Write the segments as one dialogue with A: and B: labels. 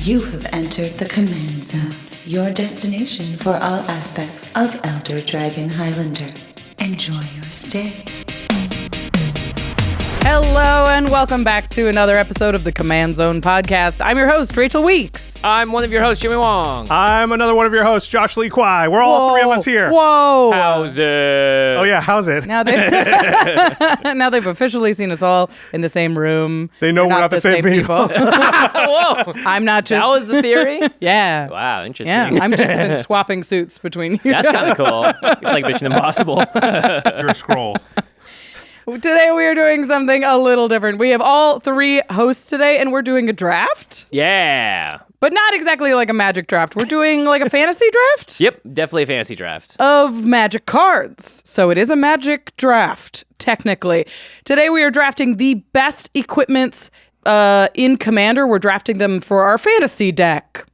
A: You have entered the Command Zone, your destination for all aspects of Elder Dragon Highlander. Enjoy your stay.
B: Hello and welcome back to another episode of the Command Zone podcast. I'm your host, Rachel Weeks.
C: I'm one of your hosts, Jimmy Wong.
D: I'm another one of your hosts, Josh Lee Kwai. We're all three of us here.
B: Whoa!
C: How's it?
D: Oh yeah, how's it?
B: Now they've officially seen us all in the same room.
D: They know we're not the same people.
C: Whoa!
B: I'm not just.
C: That was the theory?
B: Yeah.
C: Wow, interesting.
B: Yeah, I'm just been swapping suits between you.
C: That's kind of cool. It's like Mission Impossible.
D: You're a scroll.
B: Today we are doing something a little different. We have all three hosts today, and we're doing a draft.
C: Yeah.
B: But not exactly like a Magic draft. We're doing like a fantasy draft.
C: Yep, definitely a fantasy draft.
B: Of Magic cards. So it is a Magic draft, technically. Today we are drafting the best equipments in Commander. We're drafting them for our fantasy deck.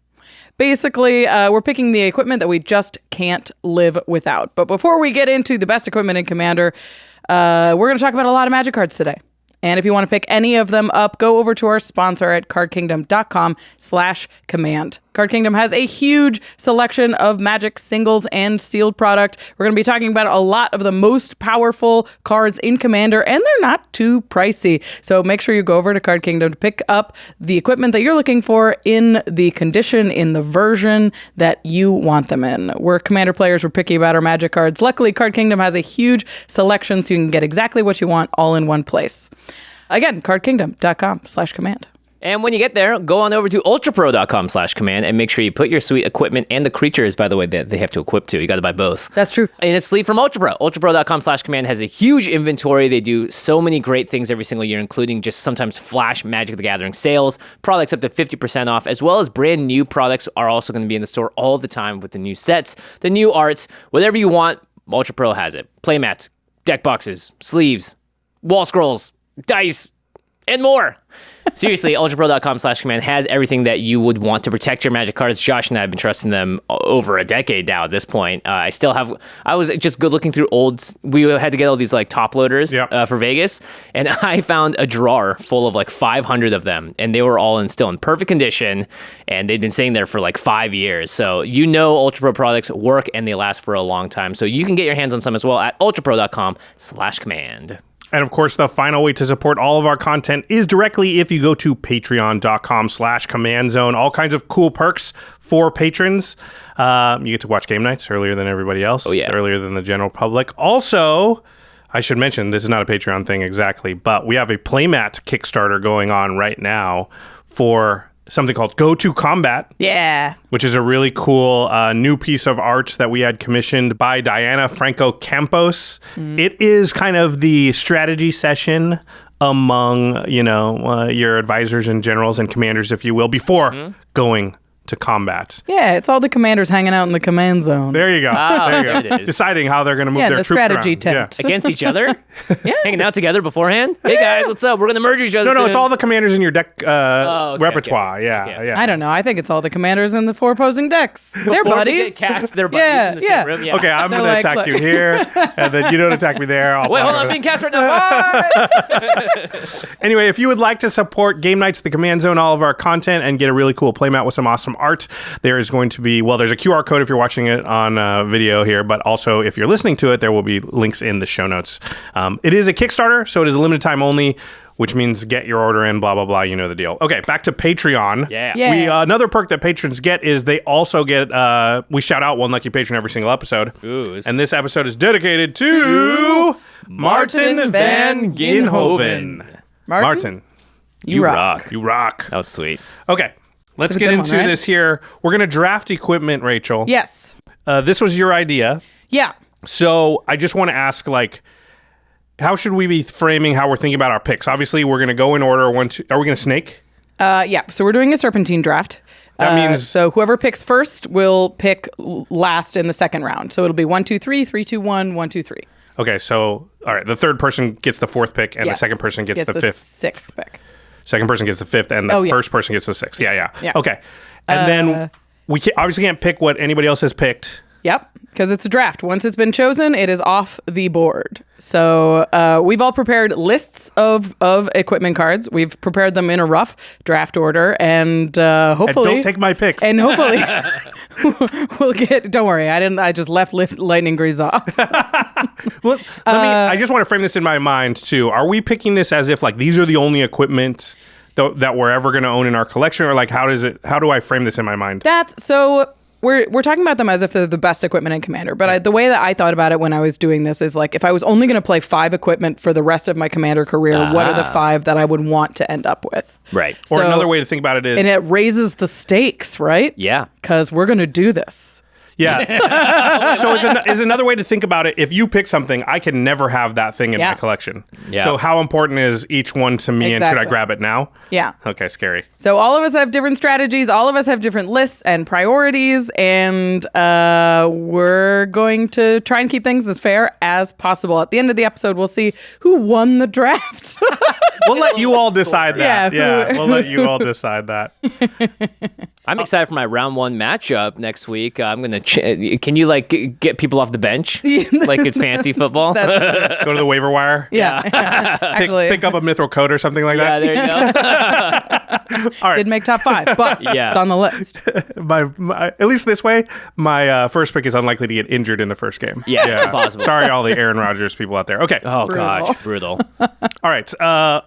B: Basically, we're picking the equipment that we just can't live without. But before we get into the best equipment in Commander, we're going to talk about a lot of Magic cards today. And if you want to pick any of them up, go over to our sponsor at cardkingdom.com/command. Card Kingdom has a huge selection of Magic singles and sealed product. We're going to be talking about a lot of the most powerful cards in Commander, and they're not too pricey. So make sure you go over to Card Kingdom to pick up the equipment that you're looking for in the condition, in the version that you want them in. We're Commander players. We're picky about our Magic cards. Luckily, Card Kingdom has a huge selection, so you can get exactly what you want all in one place. Again, cardkingdom.com/command.
C: And when you get there, go on over to ultrapro.com/command and make sure you put your sweet equipment and the creatures, by the way, that they have to equip to. You got to buy both.
B: That's true.
C: And it's sleeve from UltraPro. UltraPro.com/command has a huge inventory. They do so many great things every single year, including just sometimes flash Magic the Gathering sales, products up to 50% off, as well as brand new products are also going to be in the store all the time with the new sets, the new arts, whatever you want, UltraPro has it. Playmats, deck boxes, sleeves, wall scrolls, dice, and more. Seriously, ultrapro.com/command has everything that you would want to protect your Magic cards. Josh and I have been trusting them over a decade now at this point. I was just good looking through we had to get all these like top loaders for Vegas, and I found a drawer full of like 500 of them, and they were all still in perfect condition, and they'd been sitting there for like 5 years. So Ultra Pro products work and they last for a long time. So you can get your hands on some as well at ultrapro.com/command.
D: And of course, the final way to support all of our content is directly if you go to patreon.com/commandzone. All kinds of cool perks for patrons. You get to watch game nights earlier than everybody else.
C: Oh, yeah.
D: Earlier than the general public. Also, I should mention, this is not a Patreon thing exactly, but we have a Playmat Kickstarter going on right now for something called Go to Combat.
B: Yeah.
D: Which is a really cool new piece of art that we had commissioned by Diana Franco Campos. It is kind of the strategy session among, your advisors and generals and commanders, if you will, before going to combat.
B: Yeah, it's all the commanders hanging out in the command zone.
D: There you go. There you go.
C: There it is.
D: Deciding how they're going to move their troops
B: strategy
D: around.
B: tent.
C: Against each other?
B: Yeah.
C: Hanging out together beforehand? Hey guys, what's up? We're going to merge each other
D: No,
C: soon.
D: it's all the commanders in your deck repertoire.
C: Okay.
D: Yeah.
B: I don't know. I think it's all the commanders in the four opposing decks. They're buddies.
C: They cast their buddies in the same room. Yeah.
D: Okay, I'm
B: They're
D: going to
B: like,
D: attack
B: look.
D: you here, and then you don't attack me there.
C: Wait, hold on, I'm being cast right now. Bye!
D: Anyway, if you would like to support Game Nights at the Command Zone, all of our content, and get a really cool playmat with some awesome art, there is going to be, there's a QR code if you're watching it on video here, but also if you're listening to it, there will be links in the show notes. It is a Kickstarter, so it is a limited time only, which means get your order in, blah, blah, blah. You know the deal. Okay, back to Patreon.
C: Yeah.
D: Another perk that patrons get is they also get, we shout out one lucky patron every single episode.
C: Ooh,
D: and this episode is dedicated to Martin Van Ginhoven.
B: Martin?
C: You rock.
D: You rock.
C: That was sweet.
D: Okay, let's get into this here. We're going to draft equipment, Rachel.
B: Yes.
D: This was your idea.
B: Yeah.
D: So I just want to ask, how should we be framing how we're thinking about our picks? Obviously, we're going to go in order. Are we going to snake?
B: Yeah. So we're doing a serpentine draft.
D: That means...
B: So whoever picks first will pick last in the second round. So it'll be 1, 2, 3, 3, 2, 1, 1, 2, 3.
D: Okay, so, all right, the third person gets the fourth pick, and the second person gets the fifth.
B: Sixth pick.
D: Second person gets the fifth, and the first person gets the sixth. Yeah. Okay. And then we obviously can't pick what anybody else has picked.
B: Yep, because it's a draft. Once it's been chosen, it is off the board. So we've all prepared lists of equipment cards. We've prepared them in a rough draft order, and hopefully...
D: And don't take my picks.
B: And hopefully we'll get... Don't worry, I just left Lightning Grease off.
D: Well, I just want to frame this in my mind, too. Are we picking this as if, like, these are the only equipment that we're ever going to own in our collection? Or, like, how do I frame this in my mind?
B: So... We're talking about them as if they're the best equipment in Commander, but the way that I thought about it when I was doing this is like, if I was only going to play 5 equipment for the rest of my Commander career, what are the 5 that I would want to end up with?
C: Right.
D: Or another way to think about it is...
B: And it raises the stakes, right?
C: Yeah.
B: Because we're going to do this.
D: Yeah. So is another way to think about it, if you pick something, I can never have that thing in my collection.
C: Yeah.
D: So how important is each one to me, and should I grab it now?
B: Yeah.
D: Okay, scary.
B: So all of us have different strategies. All of us have different lists and priorities, and we're going to try and keep things as fair as possible. At the end of the episode, we'll see who won the draft.
D: We'll let you all decide that.
B: Yeah,
D: We'll let you all decide that.
C: I'm excited for my round 1 matchup next week. I'm going to... Can you, like, get people off the bench? Like it's fantasy football?
D: Go to the waiver wire.
B: Yeah. Actually,
D: Pick up a Mithril Code or something like
C: Yeah,
D: that.
C: there you go.
D: All right.
B: did make top 5, but it's on the list.
D: At least this way, my first pick is unlikely to get injured in the first game.
C: Yeah, possible.
D: Sorry, all the Aaron Rodgers people out there. Okay.
C: Oh,
B: Brutal.
C: gosh. Brutal.
D: All right.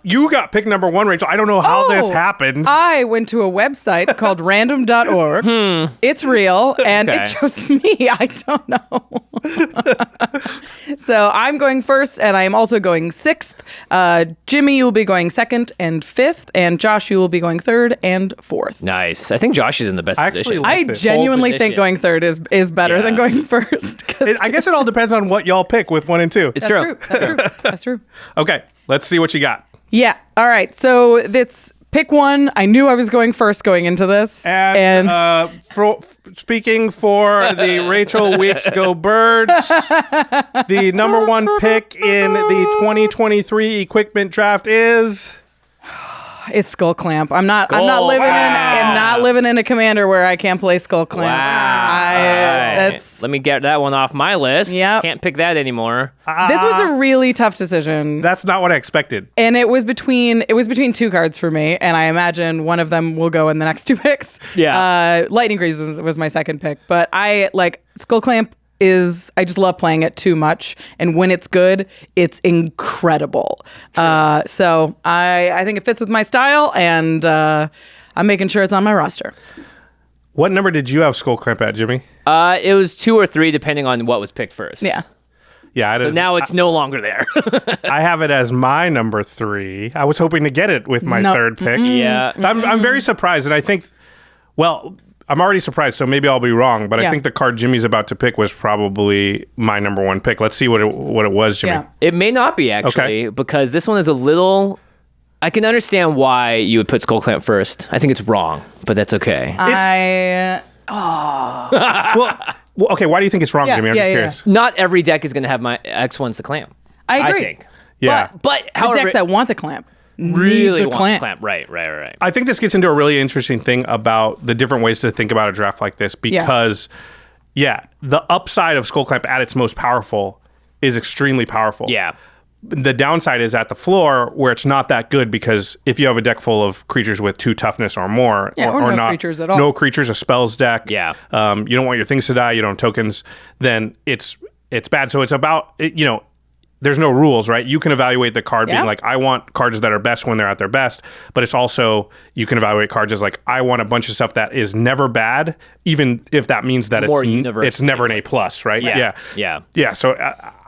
D: You got pick number 1, Rachel. I don't know how this happened.
B: I went to a website called random.org. It's real, and it chose me. I don't know. So I'm going first, and I am also going 6th. Jimmy, you will be going 2nd and 5th, and Josh, you will be going 3rd and 4th.
C: Nice. I think Josh is in the best
D: Actually
C: position.
D: like
B: I
D: this.
B: genuinely
C: Pole
B: think going 3rd is better than going 1st.
D: I guess it all depends on what y'all pick with 1 and 2.
C: It's true.
B: That's true.
D: Okay. Let's see what you got.
B: Yeah. All right. So that's pick 1. I knew I was going first going into this.
D: And speaking for the Rachel Weeks Go Birds, the number 1 pick in the 2023 equipment draft is...
B: It's Skull Clamp. I'm not living in a Commander where I can't play Skull Clamp.
C: Wow. Let me get that one off my list.
B: Yep.
C: Can't pick that anymore.
B: This was a really tough decision.
D: That's not what I expected.
B: And it was between 2 cards for me, and I imagine one of them will go in the next 2 picks.
C: Yeah.
B: Lightning Grease was my second pick, but I like Skull Clamp. I just love playing it too much, and when it's good, it's incredible. So I think it fits with my style, and I'm making sure it's on my roster.
D: What number did you have Skull Clamp at, Jimmy?
C: It was 2 or 3, depending on what was picked first.
B: Yeah.
D: Yeah,
C: So now it's no longer there.
D: I have it as my number 3. I was hoping to get it with my 3rd pick.
C: Yeah.
D: I'm very surprised, and I think, well, I'm already surprised, so maybe I'll be wrong, but I think the card Jimmy's about to pick was probably my number 1 pick. Let's see what it was, Jimmy.
B: Yeah.
C: It may not be, actually, because this one is a little... I can understand why you would put Skull Clamp first. I think it's wrong, but that's okay.
D: Well, okay, why do you think it's wrong, Jimmy? I'm just curious.
C: Not every deck is going to have my X1s to clamp.
B: I agree.
C: I think.
D: Yeah.
C: But
B: The
C: however,
B: decks that want the clamp
C: really
B: need the
C: want
B: clamp.
C: Right.
D: I think this gets into a really interesting thing about the different ways to think about a draft like this because, the upside of Skull Clamp at its most powerful is extremely powerful.
C: Yeah.
D: The downside is at the floor where it's not that good because if you have a deck full of creatures with 2 toughness or more,
B: or no
D: not,
B: creatures at all.
D: no creatures, a spells deck,
C: Yeah.
D: You don't want your things to die, you don't have tokens, then it's bad. So it's about, there's no rules, right? You can evaluate the card being like, I want cards that are best when they're at their best, but it's also, you can evaluate cards as like, I want a bunch of stuff that is never bad, even if that means that it's never an A+, right? Yeah. So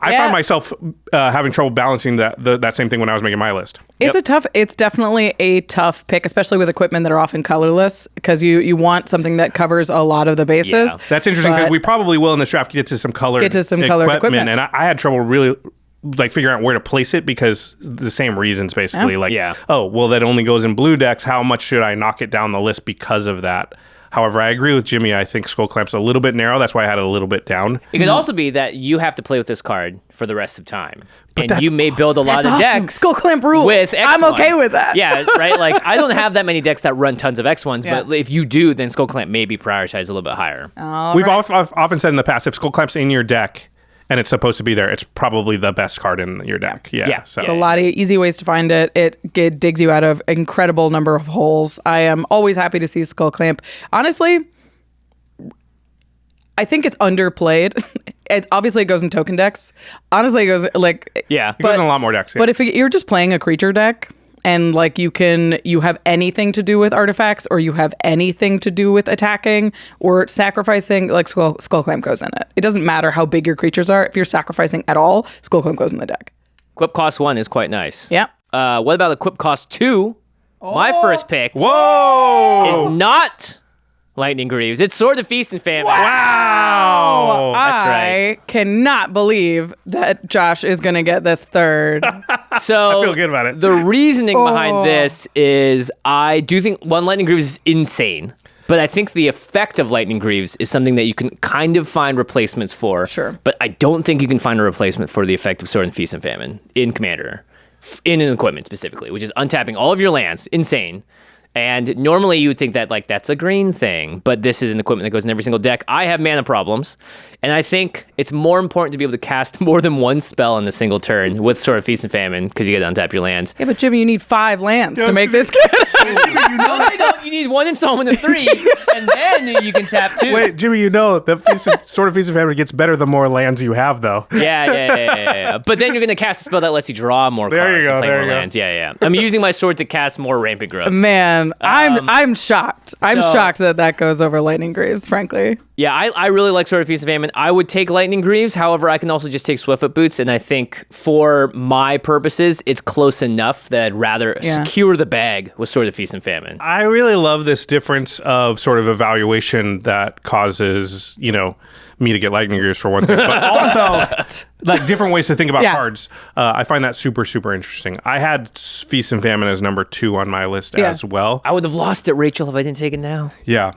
D: I find myself having trouble balancing that same thing when I was making my list.
B: It's definitely a tough pick, especially with equipment that are often colorless, because you want something that covers a lot of the bases.
C: Yeah.
D: That's interesting because we probably will in this draft get to some colored equipment. And I had trouble really like figuring out where to place it because the same reasons basically. That only goes in blue decks. How much should I knock it down the list because of that? However, I agree with Jimmy. I think Skull Clamp's a little bit narrow. That's why I had it a little bit down.
C: It could also be that you have to play with this card for the rest of time.
D: But
C: and
D: that's
C: you may build a lot
B: That's
C: of
B: awesome.
C: decks.
B: Skull Clamp rules.
C: With X
B: I'm okay
C: ones.
B: with that.
C: Yeah, right? Like, I don't have that many decks that run tons of X1s,
B: Yeah.
C: but if you do, then Skull Clamp may be prioritized a little bit higher.
D: We've often said in the past, if Skull Clamp's in your deck and it's supposed to be there, it's probably the best card in your deck. Yeah. So.
B: It's a lot of easy ways to find it. It digs you out of incredible number of holes. I am always happy to see Skull Clamp. Honestly, I think it's underplayed. Obviously, it goes in token decks. Honestly, it goes like...
C: Yeah.
D: It goes in a lot more decks. Yeah.
B: But if you're just playing a creature deck and like you have anything to do with artifacts or you have anything to do with attacking or sacrificing, like Skull Clamp goes in it. It doesn't matter how big your creatures are. If you're sacrificing at all, Skull Clamp goes in the deck.
C: Equip cost 1 is quite nice.
B: Yeah.
C: What about equip cost 2? My first pick
D: Whoa!
C: is not Lightning Greaves. It's Sword of Feast and Famine.
D: Wow!
C: That's
B: I
C: right.
B: cannot believe that Josh is going to get this third.
C: So
D: I feel good about it.
C: The reasoning behind this is I do think Lightning Greaves is insane. But I think the effect of Lightning Greaves is something that you can kind of find replacements for.
B: Sure.
C: But I don't think you can find a replacement for the effect of Sword and Feast and Famine in Commander, in an equipment specifically, which is untapping all of your lands. Insane. And normally you would think that like that's a green thing, but this is an equipment that goes in every single deck. I have mana problems, and I think it's more important to be able to cast more than one spell in a single turn with Sword of Feast and Famine because you get to untap your lands.
B: Yeah, but Jimmy, you need 5 lands to make this good.
C: No, you don't. You need one installment of 3, and then you can tap 2.
D: Wait, Jimmy, the Sword of Feast and Famine gets better the more lands you have, though.
C: Yeah. But then you're going to cast a spell that lets you draw more cards.
D: There you go,
C: and play
D: there
C: more
D: you go.
C: lands. Yeah. I'm using my sword to cast more Rampant Growths.
B: Man, I'm shocked. I'm
C: so-
B: shocked that goes over Lightning Greaves, frankly.
C: Yeah, I really like Sword of Feast and Famine. I would take Lightning Greaves. However, I can also just take Swiftfoot Boots, and I think for my purposes, it's close enough that I'd rather secure the bag with Sword of Feast and Famine.
D: I really love this difference of sort of evaluation that causes, me to get Lightning Greaves for one thing, but also like different ways to think about cards. I find that super, super interesting. I had Feast and Famine as number 2 on my list as well.
C: I would have lost it, Rachel, if I didn't take it now.
D: Yeah.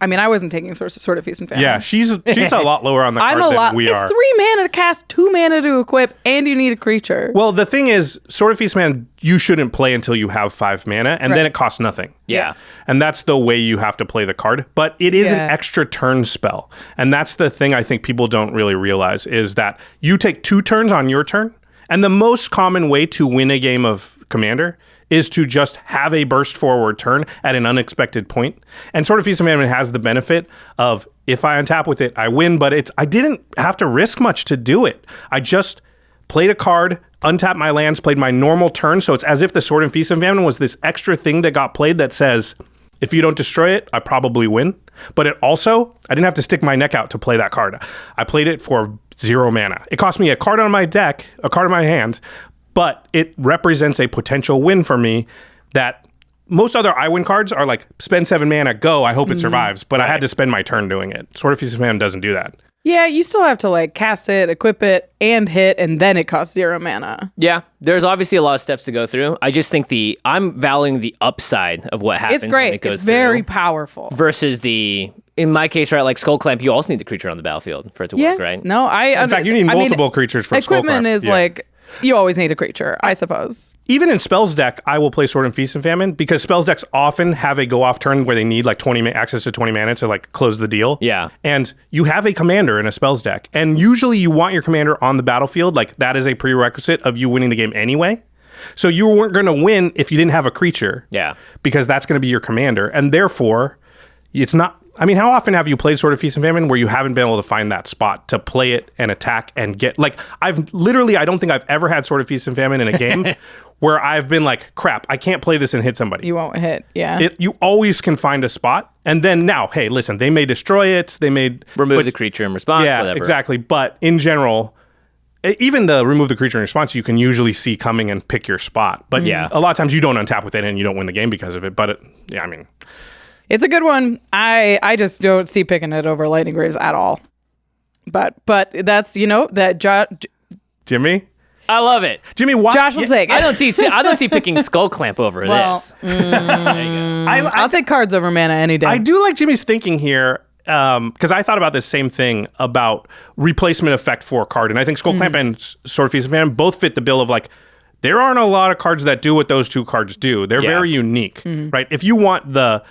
B: I mean, I wasn't taking Sword of Feast and Famine.
D: Yeah, she's a lot lower on the card than we are.
B: It's 3 mana to cast, 2 mana to equip, and you need a creature.
D: Well, the thing is, Sword of Feast and Famine, you shouldn't play until you have 5 mana, and then it costs nothing.
C: Yeah.
D: And that's the way you have to play the card. But it is an extra turn spell. And that's the thing I think people don't really realize is that you take 2 turns on your turn, and the most common way to win a game of Commander is to just have a burst forward turn at an unexpected point. And Sword of Feast and Famine has the benefit of if I untap with it, I win, but I didn't have to risk much to do it. I just played a card, untapped my lands, played my normal turn. So it's as if the Sword and Feast and Famine was this extra thing that got played that says, if you don't destroy it, I probably win. But it also, I didn't have to stick my neck out to play that card. I played it for 0 mana. It cost me a card on my deck, a card in my hand, but it represents a potential win for me that most other I win cards are like, spend 7 mana, go, I hope it survives. But I had to spend my turn doing it. Sword of Feast and Famine doesn't do that.
B: Yeah, you still have to like cast it, equip it, and hit, and then it costs 0 mana.
C: Yeah, there's obviously a lot of steps to go through. I just think I'm valuing the upside of what happens.
B: It's great.
C: When it goes
B: It's very
C: through
B: powerful.
C: versus in my case, right, like Skull Clamp, you also need the creature on the battlefield for it to work, right?
B: No,
D: In fact, you need multiple creatures for Skull
B: equipment
D: Clamp.
B: is like, you always need a creature, I suppose.
D: Even in Spells deck, I will play Sword and Feast and Famine because Spells decks often have a go-off turn where they need like access to 20 mana to like close the deal.
C: Yeah.
D: And you have a commander in a Spells deck. And usually you want your commander on the battlefield. Like that is a prerequisite of you winning the game anyway. So you weren't going to win if you didn't have a creature.
C: Yeah.
D: Because that's going to be your commander. And therefore, it's not... I mean, how often have you played Sword of Feast and Famine where you haven't been able to find that spot to play it and attack and get... Like, I don't think I've ever had Sword of Feast and Famine in a game where I've been like, crap, I can't play this and hit somebody.
B: You won't hit, yeah.
D: You always can find a spot. And then now, hey, listen, they may destroy it. They may...
C: Remove the creature in response,
D: Yeah,
C: whatever.
D: exactly. But in general... Even the remove the creature in response, you can usually see coming and pick your spot. But
C: Yeah.
D: a lot of times you don't untap with it and you don't win the game because of it. But I mean...
B: It's a good one. I just don't see picking it over Lightning Greaves at all. But that's,
D: Jimmy?
C: I love it.
D: Jimmy, why?
B: Josh will take it.
C: I don't see picking Skull Clamp over this.
B: I'll take cards over mana any day.
D: I do like Jimmy's thinking here. Because I thought about this same thing about replacement effect for a card. And I think Skull Clamp and Sword of Feast and Famine both fit the bill of like, there aren't a lot of cards that do what those two cards do. They're very unique, right? If you want the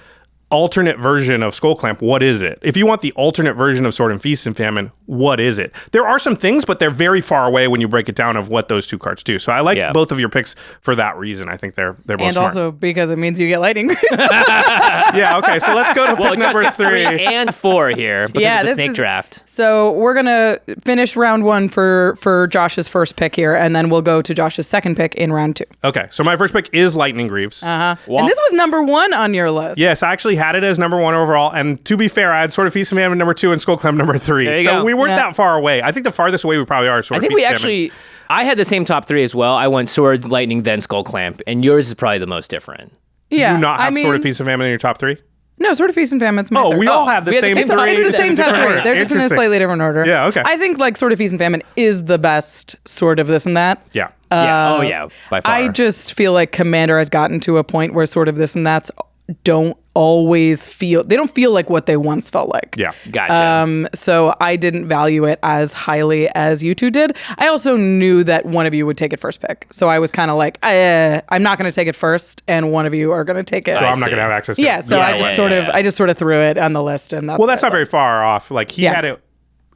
D: alternate version of Skull Clamp, what is it? If you want the alternate version of Sword and Feast and Famine, what is it? There are some things, but they're very far away when you break it down of what those two cards do. So I like both of your picks for that reason. I think they're both
B: and
D: smart.
B: also because it means you get lightning.
D: Yeah, okay, so let's go to pick number 3.
C: 3 and 4 here because of the snake draft.
B: So we're going to finish round 1 for Josh's first pick here, and then we'll go to Josh's second pick in round 2.
D: Okay, so my first pick is Lightning Greaves.
B: And this was number 1 on your list.
D: Yes, I actually had it as number 1 overall, and to be fair, I had Sword of Feast and Famine number 2 and Skull Clamp number 3.
C: There you
D: so
C: go.
D: we weren't that far away. I think the farthest away we probably are Sword
C: I
D: of
C: think
D: Feast
C: we
D: and Famine.
C: actually... I had the same top 3 as well. I went Sword, Lightning, then Skull Clamp, and yours is probably the most different.
B: Yeah.
D: Do you not have Sword of Feast and Famine in your top 3?
B: No, Sword of Feast and Famine's my third.
D: We all have the same 3.
B: It's the same top 3. They're just in a
D: Interesting.
B: slightly different order.
D: Yeah, okay.
B: I think like Sword of Feast and Famine is the best sort of this and that.
D: Yeah.
C: By far.
B: I just feel like Commander has gotten to a point where sort of this and that's don't always feel, they don't feel like what they once felt like.
D: Yeah.
C: Gotcha.
B: So I didn't value it as highly as you two did. I also knew that one of you would take it first pick. So I was kind of like, I'm not going to take it first, and one of you are going to take it.
D: So I'm not going to have access to it.
B: Yeah, so I just sort of threw it on the list, and
D: that's not very far off. Like he had it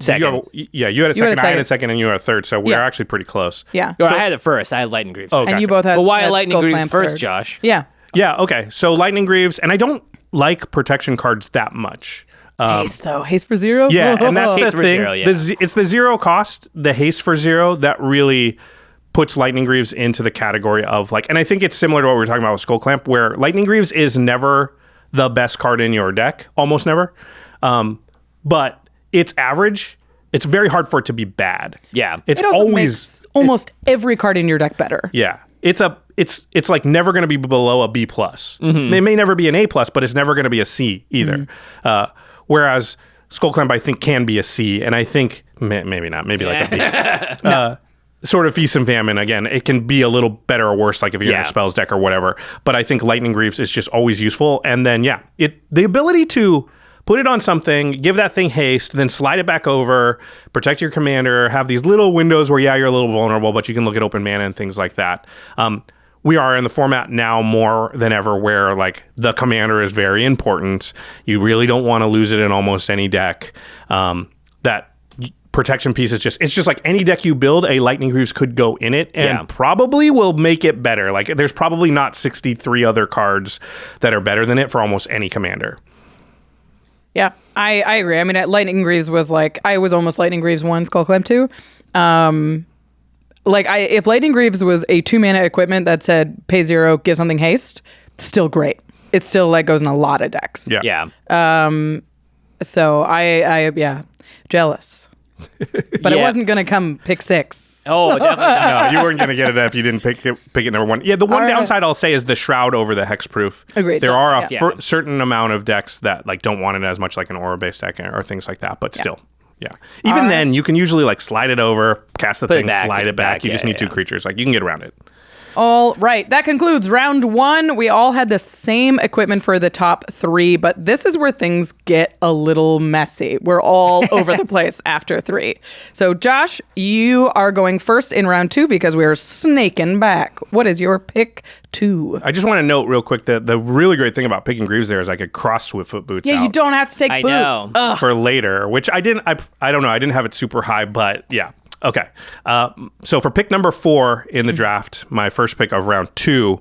C: second.
D: You had a second, I had a second, and you had a third, so we're actually pretty close.
B: Yeah.
C: I had it first. I had Lightning Greaves.
D: Oh,
B: and you both had.
C: But why
B: had
C: Lightning
B: Skull
C: Greaves
B: Clamp
C: first,
B: third.
C: Josh?
B: Yeah.
D: Yeah, okay. So Lightning Greaves, and I don't like protection cards that much.
B: Haste though, haste for 0.
D: Yeah, and that's the
C: Haste for
D: thing.
C: 0, yeah.
D: It's the 0 cost, the haste for 0 that really puts Lightning Greaves into the category of like, and I think it's similar to what we were talking about with Skull Clamp, where Lightning Greaves is never the best card in your deck, almost never. But it's average. It's very hard for it to be bad.
C: Yeah.
D: It's
B: It also
D: always
B: makes almost every card in your deck better.
D: Yeah. It's like never going to be below a B+.
C: Mm-hmm.
D: It may never be an A+, but it's never going to be a C either. Whereas Skull Clamp, I think, can be a C, and I think maybe not, maybe like a B. Sort of Feast and Famine, again, it can be a little better or worse, like if you're in a spells deck or whatever. But I think Lightning Greaves is just always useful. And then, the ability to put it on something, give that thing haste, then slide it back over, protect your commander, have these little windows where, you're a little vulnerable, but you can look at open mana and things like that. We are in the format now more than ever where, like, the commander is very important. You really don't want to lose it in almost any deck. That protection piece is it's just like any deck you build, a Lightning Greaves could go in it and probably will make it better. Like, there's probably not 63 other cards that are better than it for almost any commander.
B: Yeah, I agree. I mean, Lightning Greaves was like, I was almost Lightning Greaves 1, Skull Clamp 2. If Lightning Greaves was a 2-mana equipment that said pay 0, give something haste, still great. It still like goes in a lot of decks.
C: Yeah.
B: So I jealous. But it wasn't going to come pick 6.
C: Oh, definitely not.
D: No, you weren't going to get it if you didn't pick it number 1. Yeah, the one downside I'll say is the Shroud over the hexproof.
B: Agreed.
D: There are
B: a
D: certain amount of decks that like don't want it as much like an aura-based deck or things like that, but still. Yeah. Even then, you can usually like slide it over, cast the thing, slide it back. You just need 2 creatures. Like, you can get around it.
B: All right. That concludes round 1. We all had the same equipment for the top 3, but this is where things get a little messy. We're all over the place after 3. So, Josh, you are going first in round 2 because we're snaking back. What is your pick 2?
D: I just want to note real quick that the really great thing about picking Greaves there is I could cross Swiftfoot Boots
B: Yeah,
D: out
B: you don't have to take
C: I
B: boots.
C: know.
B: Ugh.
D: for later, which I didn't. I don't know. I didn't have it super high, but yeah. Okay. So for pick number 4 in the draft, my first pick of round 2,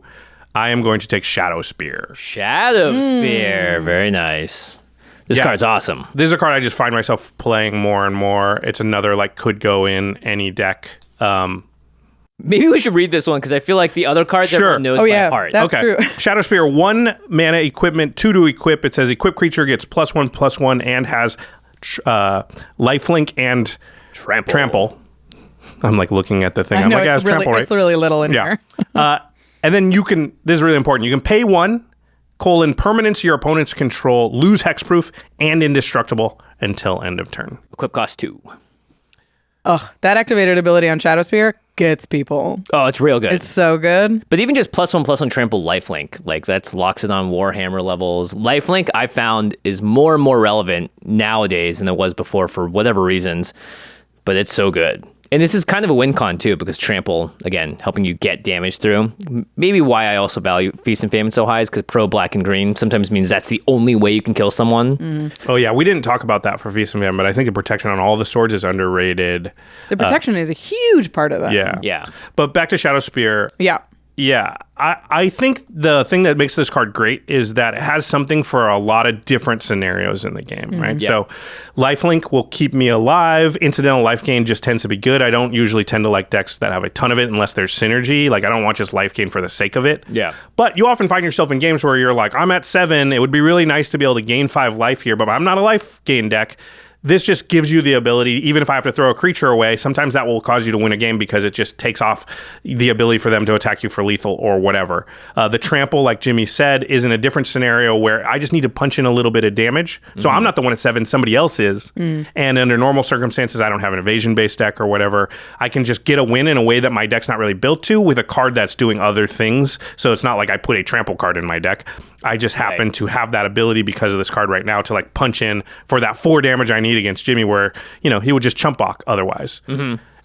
D: I am going to take Shadow Spear.
C: Shadow Spear. Very nice. This card's awesome.
D: This is a card I just find myself playing more and more. It's another like could go in any deck.
C: Maybe we should read this one because I feel like the other cards everyone knows by heart.
B: That's true.
D: Shadow Spear, 1 mana equipment, 2 to equip. It says equip creature gets +1/+1 and has lifelink and trample. I'm like looking at the thing. I'm like, it's trample, right?
B: It's really little in here.
D: And then you can, this is really important, you can pay 1, permanence your opponent's control, lose hexproof, and indestructible until end of turn.
C: Equip cost 2.
B: Ugh, that activated ability on Shadow Spear gets people.
C: Oh, it's real good.
B: It's so good.
C: But even just +1/+1 trample lifelink, like that's locks it on Warhammer levels. Lifelink I found is more and more relevant nowadays than it was before for whatever reasons. But it's so good. And this is kind of a win con too, because trample, again, helping you get damage through. Maybe why I also value Feast and Famine so high is because pro black and green sometimes means that's the only way you can kill someone.
D: Oh yeah, we didn't talk about that for Feast and Famine, but I think the protection on all the swords is underrated.
B: The protection is a huge part of that.
D: Yeah.
C: Yeah.
D: But back to Shadow Spear.
B: Yeah.
D: Yeah, I think the thing that makes this card great is that it has something for a lot of different scenarios in the game, right?
C: Yeah.
D: So lifelink will keep me alive. Incidental life gain just tends to be good. I don't usually tend to like decks that have a ton of it unless there's synergy. Like I don't want just life gain for the sake of it.
C: Yeah.
D: But you often find yourself in games where you're like, I'm at 7. It would be really nice to be able to gain 5 life here, but I'm not a life gain deck. This just gives you the ability, even if I have to throw a creature away, sometimes that will cause you to win a game because it just takes off the ability for them to attack you for lethal or whatever. The trample, like Jimmy said, is in a different scenario where I just need to punch in a little bit of damage. So I'm not the one at 7, somebody else is. And under normal circumstances, I don't have an evasion-based deck or whatever. I can just get a win in a way that my deck's not really built to with a card that's doing other things. So it's not like I put a trample card in my deck. I just happen to have that ability because of this card right now to like punch in for that 4 damage I need against Jimmy, where he would just chump block otherwise.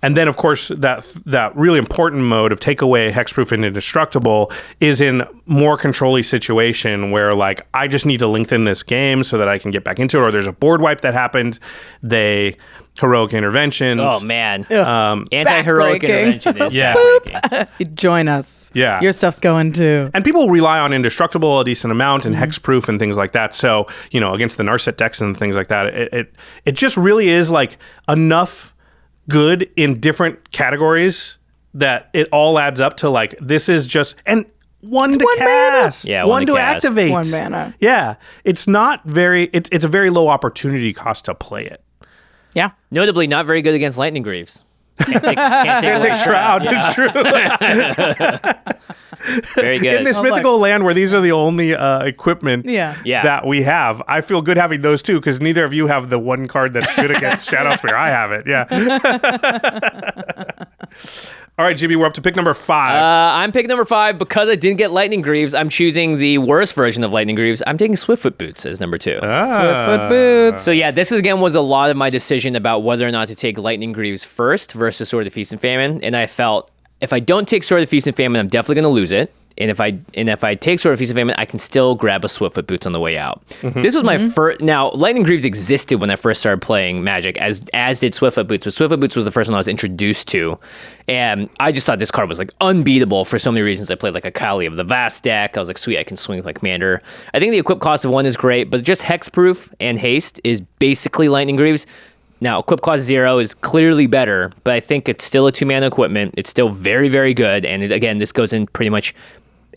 D: And then of course that really important mode of take away hexproof and indestructible is in more control-y situation where like I just need to lengthen this game so that I can get back into it, or there's a board wipe that happened. Heroic interventions.
C: Oh man. Anti-heroic
B: Backbreaking.
C: intervention is
D: Yeah.
C: backbreaking.
B: Join us.
D: Yeah.
B: Your stuff's going too.
D: And people rely on indestructible a decent amount and hexproof and things like that. So, against the Narset decks and things like that, it just really is like enough good in different categories that it all adds up to like, this is just, and one to cast.
C: Yeah,
D: one to
C: cast.
D: activate.
B: 1 mana.
D: Yeah. It's not it's a very low opportunity cost to play it.
B: Yeah.
C: Notably, not very good against Lightning Greaves. Can't take
D: Take Shroud, it's true.
C: Very good.
D: In this
B: Oh,
D: mythical land where these are the only equipment
B: Yeah.
C: Yeah.
D: that we have, I feel good having those too, because neither of you have the one card that's good against Shadow Spear. I have it, yeah. All right, Jimmy, we're up to pick number 5.
C: I'm picking number 5 because I didn't get Lightning Greaves. I'm choosing the worst version of Lightning Greaves. I'm taking Swiftfoot Boots as number 2.
B: Swiftfoot boots.
C: So yeah, this again was a lot of my decision about whether or not to take Lightning Greaves first versus Sword of Feast and Famine, and I felt if I don't take Sword of Feast and Famine, I'm definitely going to lose it. And if I take Sword of Feast and Famine, I can still grab a Swiftfoot Boots on the way out. This was my first. Now, Lightning Greaves existed when I first started playing Magic, as did Swiftfoot Boots. But Swiftfoot Boots was the first one I was introduced to, and I just thought this card was like unbeatable for so many reasons. I played like a Kali of the Vast deck. I was like, sweet, I can swing with my commander. I think the equip cost of 1 is great, but just hexproof and haste is basically Lightning Greaves. Now, equip cost 0 is clearly better, but I think it's still a 2-mana equipment. It's still very, very good. And again, this goes in pretty much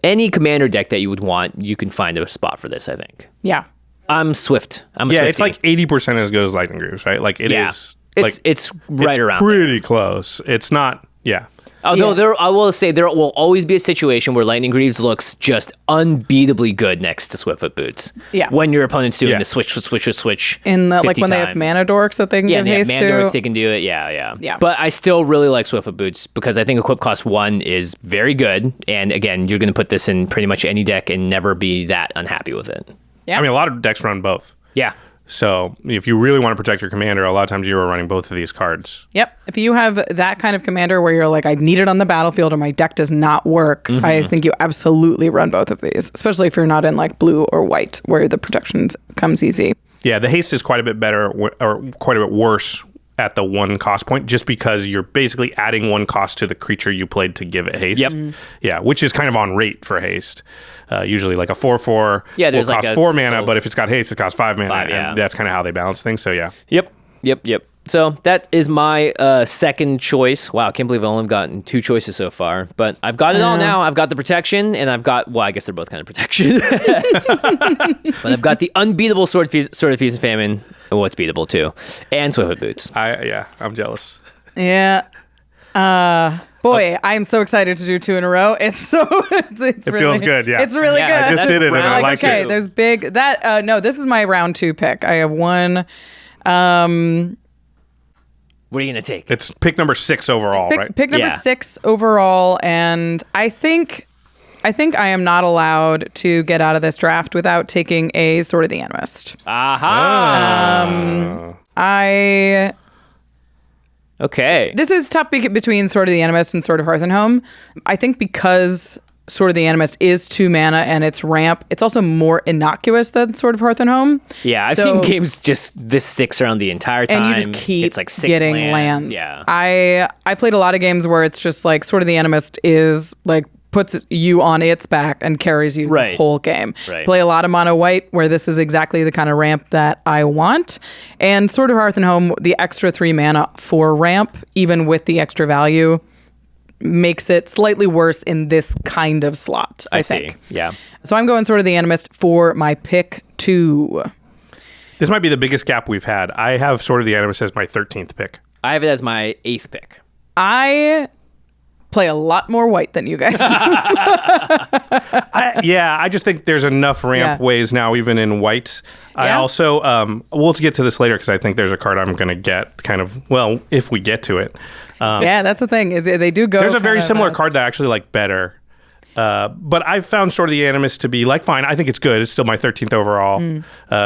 C: any commander deck that you would want. You can find a spot for this, I think.
B: Yeah.
C: I'm Swift. I'm a
D: Yeah,
C: Swiftie.
D: it's like 80% as good as Lightning Greaves, right? Like it is.
C: It's right around there.
D: pretty close. It's not, yeah.
C: Although I will say there will always be a situation where Lightning Greaves looks just unbeatably good next to Swiftfoot Boots.
B: Yeah.
C: When your opponent's doing
D: Yeah.
C: the switch.
B: In the, like
C: 50
B: when they have
C: times.
B: mana dorks that they can
C: Yeah,
B: give
C: they have
B: haste
C: mana dorks,
B: to.
C: they can do it. Yeah.
B: Yeah.
C: But I still really like Swiftfoot Boots because I think equip cost 1 is very good. And again, you're going to put this in pretty much any deck and never be that unhappy with it.
B: Yeah.
D: I mean, a lot of decks run both.
C: Yeah.
D: So if you really want to protect your commander, a lot of times you are running both of these cards.
B: Yep. If you have that kind of commander where you're like, I need it on the battlefield or my deck does not work, I think you absolutely run both of these, especially if you're not in like blue or white where the protection comes easy.
D: Yeah, the haste is quite a bit better or quite a bit worse at the 1 cost point, just because you're basically adding 1 cost to the creature you played to give it haste.
C: Yep.
D: Yeah, which is kind of on rate for haste. Usually like a 4/4
C: Yeah, there's
D: will
C: like
D: cost
C: a
D: 4 mana,
C: still-
D: but if it's got haste, it costs 5 mana.
C: 5, yeah.
D: And that's kind of how they balance things. So yeah.
C: Yep. So that is my second choice. Wow, I can't believe I've only gotten 2 choices so far. But I've got it all now. I've got the protection, and I've got, well, I guess they're both kind of protection. But I've got the unbeatable Sword of Feast and Famine. Well, it's beatable too. And Swiftfoot Boots.
D: I'm jealous.
B: Yeah. Boy, I'm so excited to do 2 in a row. It's so it
D: feels good, yeah.
B: It's really
C: Yeah,
B: good.
D: I just did it and I
C: Like,
D: liked
B: okay,
D: it.
B: there's big that no, this is my round 2 pick. I have one
C: What are you going to take?
D: It's pick number 6 overall, right?
B: Pick number
C: Yeah.
B: 6 overall, and I think I am not allowed to get out of this draft without taking a Sword of the Animist.
C: Aha! Okay.
B: This is tough between Sword of the Animist and Sword of Hearth and Home. I think because Sword of the Animist is 2 mana and it's ramp, it's also more innocuous than Sword of Hearth and Home.
C: Yeah, I've seen games just this sticks around the entire time.
B: And you just keep
C: it's like 6
B: getting lands.
C: Yeah.
B: I played a lot of games where it's just like Sword of the Animist is like puts you on its back and carries you the whole game.
C: Right.
B: Play a lot of mono white where this is exactly the kind of ramp that I want. And Sword of Hearth and Home, the extra 3 mana for ramp, even with the extra value, makes it slightly worse in this kind of slot, I think.
C: Yeah.
B: So I'm going Sword of the Animist for my pick 2.
D: This might be the biggest gap we've had. I have Sword of the Animist as my 13th pick.
C: I have it as my 8th pick.
B: I play a lot more white than you guys do.
D: I just think there's enough ramp ways now, even in white. I also, we'll get to this later because I think there's a card I'm going to get kind of, well, if we get to it.
B: Yeah, that's the thing, is they do go.
D: There's a very similar card that I actually like better. But I've found Sword of the Animist to be like, fine, I think it's good. It's still my 13th overall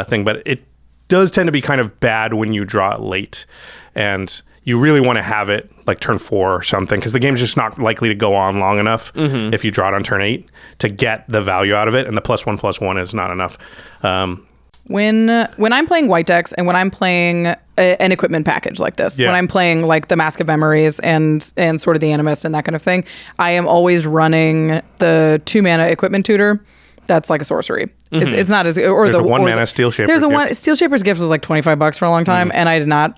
D: thing, but it does tend to be kind of bad when you draw it late. And you really want to have it like turn 4 or something, because the game's just not likely to go on long enough if you draw it on turn 8 to get the value out of it, and the +1/+1 is not enough.
B: When I'm playing white decks and when I'm playing an equipment package like this, when I'm playing like the Mask of Memories and Sword of the Animist and that kind of thing, I am always running the 2 mana equipment tutor. That's like a sorcery. It's not as or
D: There's
B: the
D: a 1 mana
B: the,
D: Steel Shaper's
B: There's a
D: Gift.
B: one Steel Shaper's Gift was like $25 for a long time, and I'm not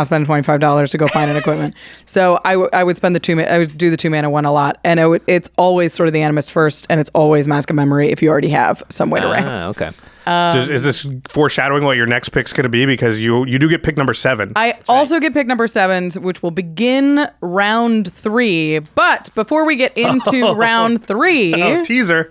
B: spending $25 to go find an equipment. So I would spend I would do the 2 mana one a lot, and it's always Sword of the Animist first, and it's always Mask of Memory if you already have some way to ramp.
C: Okay.
D: Is this foreshadowing what your next pick's going to be? Because you do get pick number 7.
B: I also get pick number 7, which will begin round 3. But before we get into round 3,
D: teaser.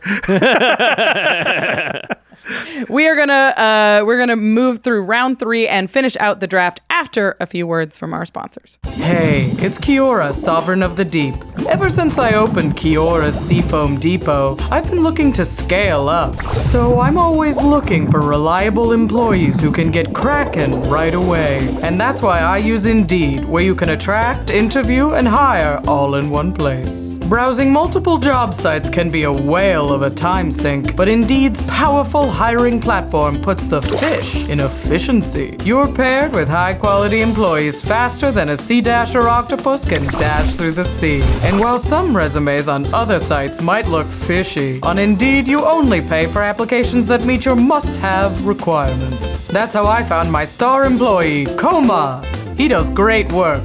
B: we're gonna move through round 3 and finish out the draft after a few words from our sponsors.
E: Hey, it's Kiora, Sovereign of the Deep. Ever since I opened Kiora's Seafoam Depot, I've been looking to scale up. So I'm always looking for reliable employees who can get cracking right away. And that's why I use Indeed, where you can attract, interview, and hire all in one place. Browsing multiple job sites can be a whale of a time sink, but Indeed's powerful hiring platform puts the fish in efficiency. You're paired with high-quality employees faster than a sea dasher octopus can dash through the sea. And while some resumes on other sites might look fishy, on Indeed you only pay for applications that meet your must-have requirements. That's how I found my star employee, Koma. He does great work.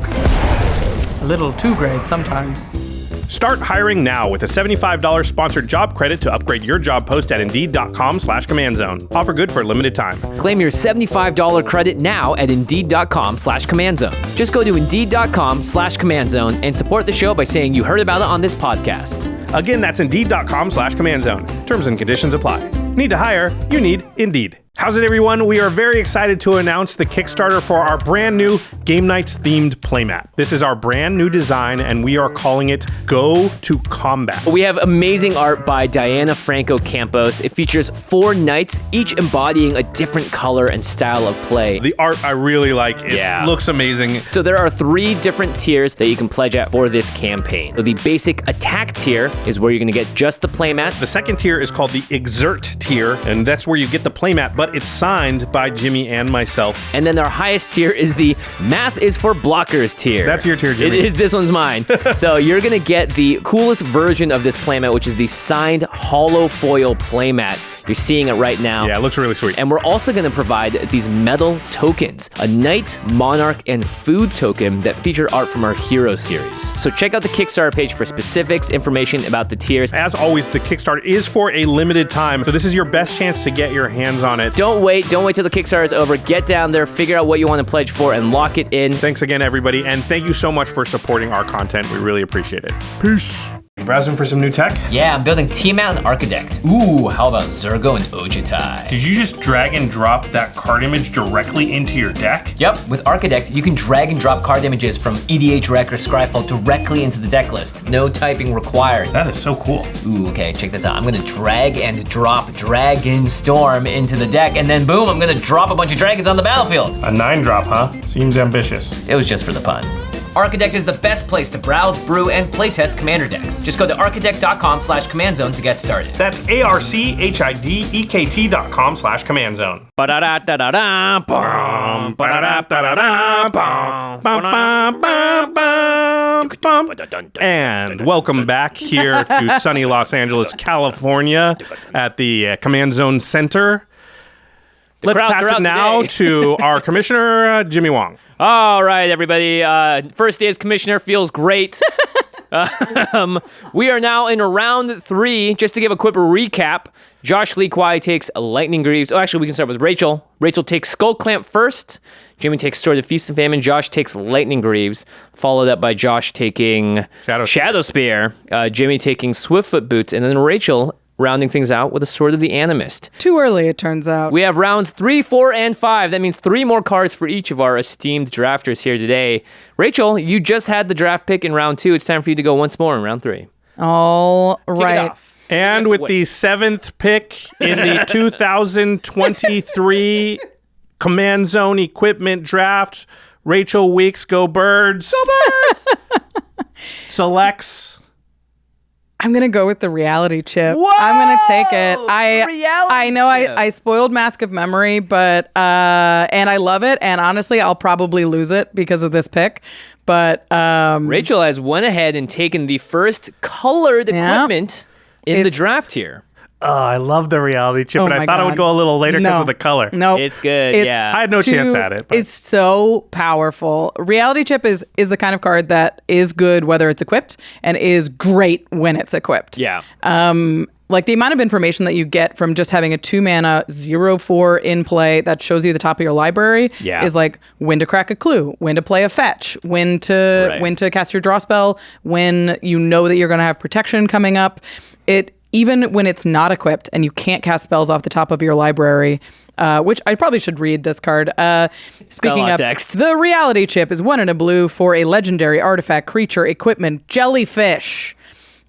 E: A little too great sometimes.
D: Start hiring now with a $75 sponsored job credit to upgrade your job post at Indeed.com/CommandZone. Offer good for a limited time.
C: Claim your $75 credit now at Indeed.com/CommandZone. Just go to Indeed.com/CommandZone and support the show by saying you heard about it on this podcast.
D: Again, that's Indeed.com/CommandZone. Terms and conditions apply. Need to hire? You need Indeed. How's it, everyone? We are very excited to announce the Kickstarter for our brand new Game Nights themed playmat. This is our brand new design, and we are calling it Go to Combat.
C: We have amazing art by Diana Franco Campos. It features 4 knights, each embodying a different color and style of play.
D: The art I really like. It looks amazing.
C: So there are 3 different tiers that you can pledge at for this campaign. So the basic attack tier is where you're going to get just the playmat.
D: The second tier is called the Exert tier, and that's where you get the playmat, but it's signed by Jimmy and myself.
C: And then our highest tier is the Math is for Blockers tier.
D: That's your tier, Jimmy.
C: It is. This one's mine. So you're going to get the coolest version of this playmat, which is the signed hollow foil playmat. You're seeing it right now.
D: Yeah, it looks really sweet.
C: And we're also going to provide these metal tokens, a Knight, Monarch, and Food token that feature art from our Hero series. So check out the Kickstarter page for specifics, information about the tiers.
D: As always, the Kickstarter is for a limited time, so this is your best chance to get your hands on it.
C: Don't wait till the Kickstarter is over. Get down there, figure out what you want to pledge for, and lock it in.
D: Thanks again, everybody, and thank you so much for supporting our content. We really appreciate it. Peace. Browsing for some new tech?
C: Yeah, I'm building Playmat and ARCHIDEKT. Ooh, how about Zergo and Ojutai?
D: Did you just drag and drop that card image directly into your deck?
C: Yep, with ARCHIDEKT, you can drag and drop card images from EDH, Rec, or Scryfall directly into the deck list. No typing required.
D: That is so cool.
C: Ooh, okay, check this out. I'm gonna drag and drop Dragon Storm into the deck, and then boom, I'm gonna drop a bunch of dragons on the battlefield.
D: A 9-drop, huh? Seems ambitious.
C: It was just for the pun. ARCHIDEKT is the best place to browse, brew, and playtest Commander decks. Just go to archidekt.com/commandzone to get started.
D: That's ARCHIDEKT.com/commandzone. And welcome back here to sunny Los Angeles, California at the Command Zone Center. Let's pass it now to our commissioner, Jimmy Wong.
C: All right, everybody. First day as commissioner feels great. We are now in round 3. Just to give a quick recap, Josh Lee Kwai takes Lightning Greaves. Oh, actually, we can start with Rachel. Rachel takes Skull Clamp first. Jimmy takes Sword of Feast and Famine. Josh takes Lightning Greaves, followed up by Josh taking Shadow Spear. Jimmy taking Swiftfoot Boots, and then Rachel rounding things out with a Sword of the Animist.
B: Too early, it turns out.
C: We have rounds 3, 4, and 5. That means 3 more cards for each of our esteemed drafters here today. Rachel, you just had the draft pick in round 2. It's time for you to go once more in round 3.
B: All right.
D: And with the 7th pick in the 2023 Command Zone Equipment Draft, Rachel Weeks, go Birds.
B: Go Birds!
D: Selects.
B: I'm gonna go with the reality chip.
C: Whoa!
B: I'm gonna take it.
C: Reality
B: I know
C: chip.
B: I spoiled Mask of Memory, but and I love it. And honestly, I'll probably lose it because of this pick. But
C: Rachel has went ahead and taken the first colored equipment in the draft here.
D: Oh, I love the reality chip, and I thought it would go a little later because of the color.
B: No,
C: It's good, yeah.
D: I had no chance at it. But.
B: It's so powerful. Reality chip is the kind of card that is good whether it's equipped and is great when it's equipped.
C: Yeah.
B: Like the amount of information that you get from just having a 2-mana 0/4 in play that shows you the top of your library is like when to crack a clue, when to play a fetch, when to cast your draw spell, when you know that you're going to have protection coming up. Even when it's not equipped and you can't cast spells off the top of your library, which I probably should read this card. Speaking of
C: text.
B: The reality chip is 1 and a blue for a legendary artifact, creature, equipment, jellyfish.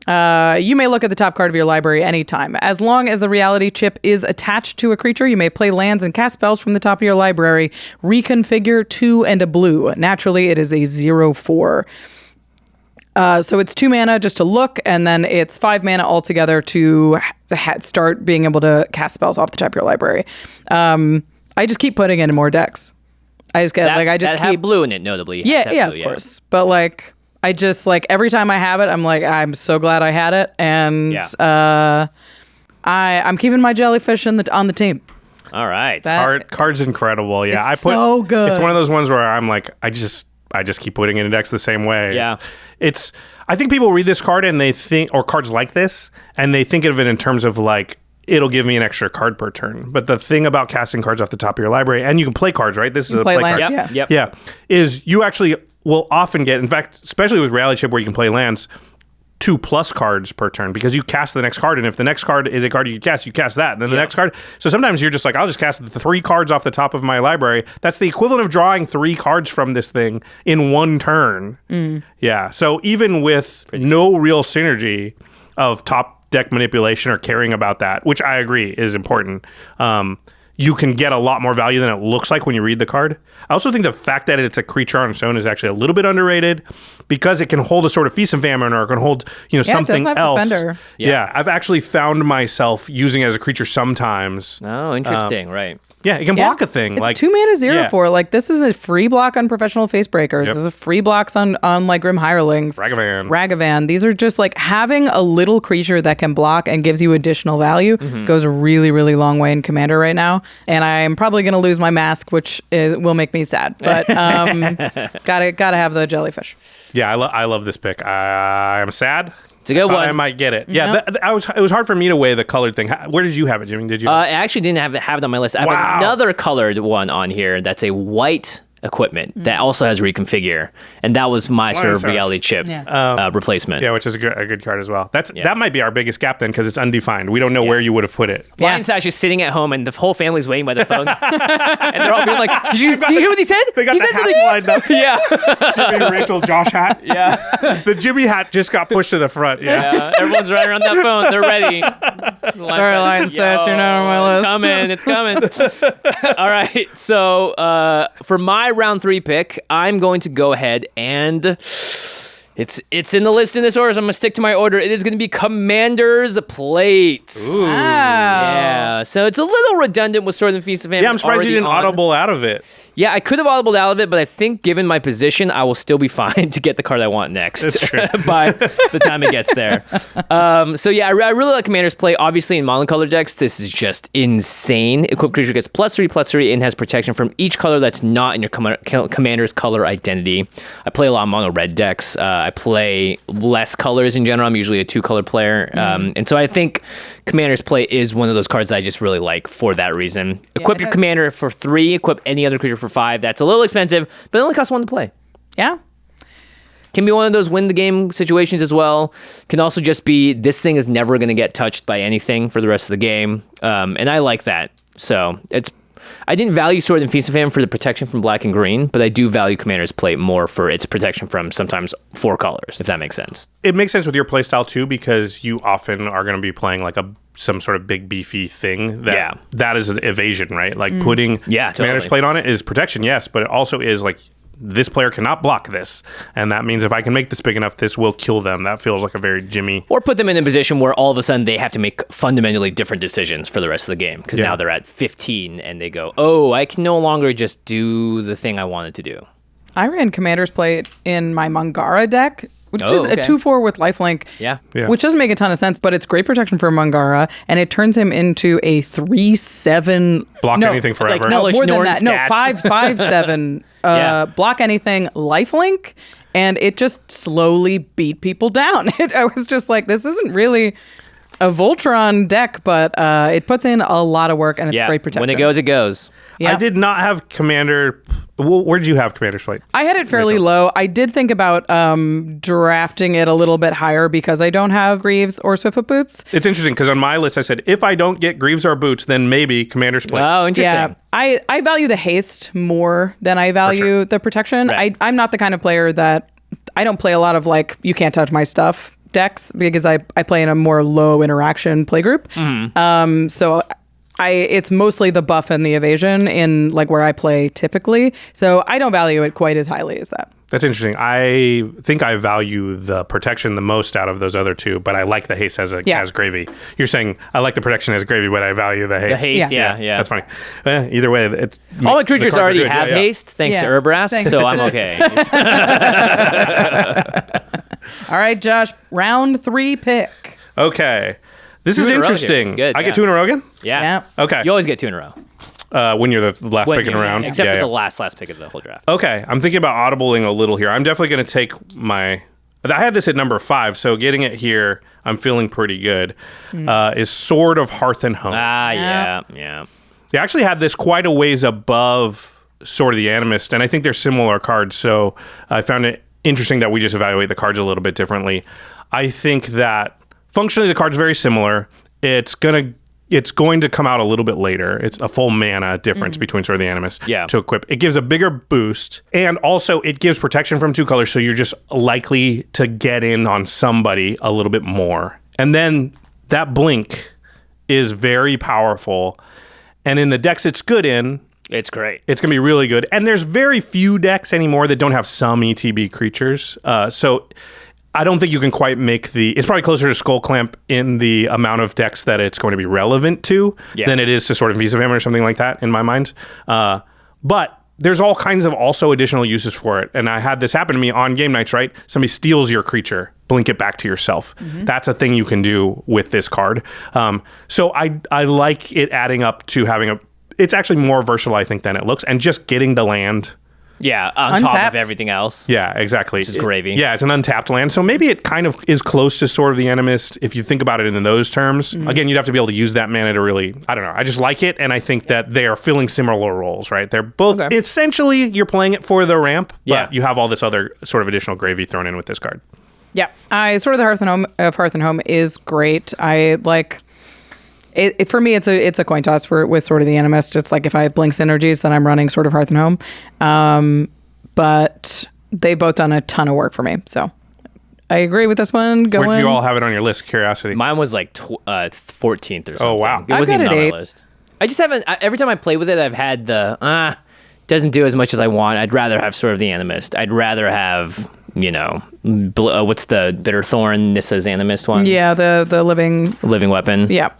B: You may look at the top card of your library anytime. As long as the reality chip is attached to a creature, you may play lands and cast spells from the top of your library. Reconfigure 2 and a blue. Naturally, it is a 0/4. So it's 2 mana just to look, and then it's 5 mana altogether to start being able to cast spells off the top of your library. I just keep putting it in more decks. I just get
C: that have blue in it, notably.
B: Yeah, of course. But I just every time I have it, I'm like, I'm so glad I had it, and I'm keeping my jellyfish on the team.
C: All right.
D: Card's incredible. Yeah,
B: it's so good.
D: It's one of those ones where I'm like, I just keep putting it in decks the same way.
C: Yeah.
D: I think people read this card and they think, or cards like this, and they think of it in terms of it'll give me an extra card per turn. But the thing about casting cards off the top of your library, and you can play cards, right? This is a play card.
B: Yep.
D: Yeah. Is you actually will often get, in fact, especially with Reality Chip where you can play lands, 2+ cards per turn because you cast the next card, and if the next card is a card you cast that, and then the next card. So sometimes you're just like, I'll just cast the 3 cards off the top of my library. That's the equivalent of drawing 3 cards from this thing in 1 turn. Yeah. So even with no real synergy of top deck manipulation or caring about that, which I agree is important, you can get a lot more value than it looks like when you read the card. I also think the fact that it's a creature on its own is actually a little bit underrated because it can hold a sort of Feast and Famine, or it can hold something else. Yeah, I've actually found myself using it as a creature sometimes.
C: Oh, interesting. Right.
D: Yeah, it can block a thing.
B: It's 2 mana 0/4. This is a free block on Professional Facebreakers. This is a free blocks on Grim Hirelings. Ragavan. These are just having a little creature that can block and gives you additional value goes a really, really long way in Commander right now. And I'm probably going to lose my mask, which will make me sad. But gotta have the jellyfish.
D: Yeah, I love this pick. I'm sad.
C: It's a good one.
D: I might get it. Yeah, it was hard for me to weigh the colored thing. Where did you have it, Jimmy? Did you?
C: I actually didn't have it on my list. I have another colored one on here that's a white equipment that also has reconfigure, and that was my sort of reality chip replacement.
D: Yeah, which is a good card as well. That might be our biggest gap then, because it's undefined. We don't know where you would have put it.
C: Ryan's actually sitting at home, and the whole family's waiting by the phone, and they're all being like, "Did you hear what he said?
D: They got
C: he
D: the
C: said
D: hats lined up.
C: Yeah,
D: Jimmy, Rachel, Josh hat.
C: yeah,
D: The Jimmy hat just got pushed to the front. Yeah.
C: Everyone's right around that phone. They're ready.
B: Sorry, Lion Sash, you're not on my list.
C: It's coming. All right. So for my round 3 pick, I'm going to go ahead and it's in the list in this order, so I'm going to stick to my order. It is going to be Commander's Plate.
D: Ooh.
B: Wow.
C: Yeah. So it's a little redundant with Sword and Feast of Famine.
D: Yeah, I'm surprised you didn't audible out of it.
C: Yeah, I could have audibled out of it, but I think given my position, I will still be fine to get the card I want next.
D: That's true.
C: By the time it gets there. So yeah, I really like Commander's Play. Obviously, in monocolor decks, this is just insane. Equipped creature gets +3/+3 and has protection from each color that's not in your commander's color identity. I play a lot of mono red decks. I play less colors in general. I'm usually a 2-color player. And so I think Commander's Play is one of those cards that I just really like for that reason. Equip your commander for 3, equip any other creature for 5. That's a little expensive, but it only costs 1 to play.
B: Yeah.
C: Can be one of those win the game situations as well. Can also just be, this thing is never going to get touched by anything for the rest of the game. And I like that. So I didn't value Sword and Feast of Famine for the protection from black and green, but I do value Commander's Plate more for its protection from sometimes 4 colors, if that makes sense.
D: It makes sense with your playstyle too, because you often are going to be playing like some sort of big beefy thing that is evasion, right? Like putting Commander's Plate on it is protection, yes, but it also is like, this player cannot block this, and that means if I can make this big enough, this will kill them. That feels like a very Jimmy.
C: Or put them in a position where all of a sudden they have to make fundamentally different decisions for the rest of the game, because now they're at 15 and they go, oh, I can no longer just do the thing I wanted to do.
B: I ran Commander's Plate in my Mangara deck, which is a 2/4 with lifelink.
C: Yeah.
B: Which doesn't make a ton of sense, but it's great protection for Mangara, and it turns him into a 3/7
D: block anything forever.
B: No, more than
C: Norn
B: that.
C: stats.
B: No, 5/7 block anything lifelink, and it just slowly beat people down. I was just like, this isn't really a Voltron deck, but it puts in a lot of work, and it's great protection.
C: When it goes, it goes.
B: Yeah.
D: I did not have Commander. Where did you have Commander's Plate?
B: I had it fairly low. I did think about drafting it a little bit higher because I don't have Greaves or Swiftfoot Boots.
D: It's interesting because on my list I said if I don't get Greaves or Boots, then maybe Commander's Plate.
C: Oh, interesting.
B: Yeah, I value the haste more than I value the protection.
C: Right.
B: I'm not the kind of player that I don't play a lot of like you can't touch my stuff decks because I play in a more low interaction playgroup. So it's mostly the buff and the evasion in like where I play typically. So I don't value it quite as highly as that.
D: That's interesting. I think I value the protection the most out of those other two, but I like the haste as gravy. You're saying I like the protection as gravy, but I value the haste.
C: The haste, yeah.
D: That's funny. Either way,
C: all my creatures already have haste thanks to Urbrask,
B: Thanks.
C: so I'm okay.
B: All right, Josh, round 3 pick.
D: Okay. This is
C: in a row here.
D: interesting.
C: It's good,
D: I get 2 in a row again?
C: Yeah.
D: Okay.
C: You always get 2 in a row.
D: When you're the last pick in a round.
C: Except for the last pick of the whole draft.
D: Okay. I'm thinking about audibling a little here. I'm definitely going to take I had this at number 5, so getting it here, I'm feeling pretty good. Is Sword of Hearth and Home.
C: Yeah.
D: They actually had this quite a ways above Sword of the Animist, and I think they're similar cards, so I found it interesting that we just evaluate the cards a little bit differently. I think that functionally the card's very similar. It's going to come out a little bit later. It's a full mana difference between Sword of the Animist to equip. It gives a bigger boost, and also it gives protection from 2 colors, so you're just likely to get in on somebody a little bit more. And then that blink is very powerful, and in the decks it's good in,
C: it's great.
D: it's going to be really good. And there's very few decks anymore that don't have some ETB creatures. So I don't think you can quite make it's probably closer to Skull Clamp in the amount of decks that it's going to be relevant to than it is to Sword and Feast of Famine or something like that in my mind. But there's all kinds of also additional uses for it. And I had this happen to me on game nights, right? Somebody steals your creature, blink it back to yourself. That's a thing you can do with this card. So I like it adding up to having it's actually more versatile, I think, than it looks. And just getting the land
C: Yeah, on top
B: Untapped.
C: of everything else.
D: Yeah, exactly.
C: Which is gravy.
D: Yeah, it's an untapped land. So maybe it kind of is close to Sword of the Animist if you think about it in those terms. Again, you'd have to be able to use that mana to really, I don't know. I just like it, and I think that they are filling similar roles, right? They're both, essentially, you're playing it for the ramp, but you have all this other sort of additional gravy thrown in with this card.
B: Yeah, Sword of the Hearth and Home is great. I like it. For me, it's a coin toss with Sword of the Animist. It's like if I have Blink synergies, then I'm running Sword of Hearth and Home. But they both done a ton of work for me, so I agree with this one.
D: Where did you all have it on your list? Curiosity.
C: Mine was like 14th or something.
D: Oh, wow.
C: It
B: I've
C: wasn't
B: got
C: even
B: it
C: on
B: 8.
C: my list. I just haven't. Every time I play with it, I've had the doesn't do as much as I want. I'd rather have Sword of the Animist. I'd rather have what's the Bitter Thorn Nissa's Animist one?
B: Yeah, the living
C: weapon.
B: Yeah,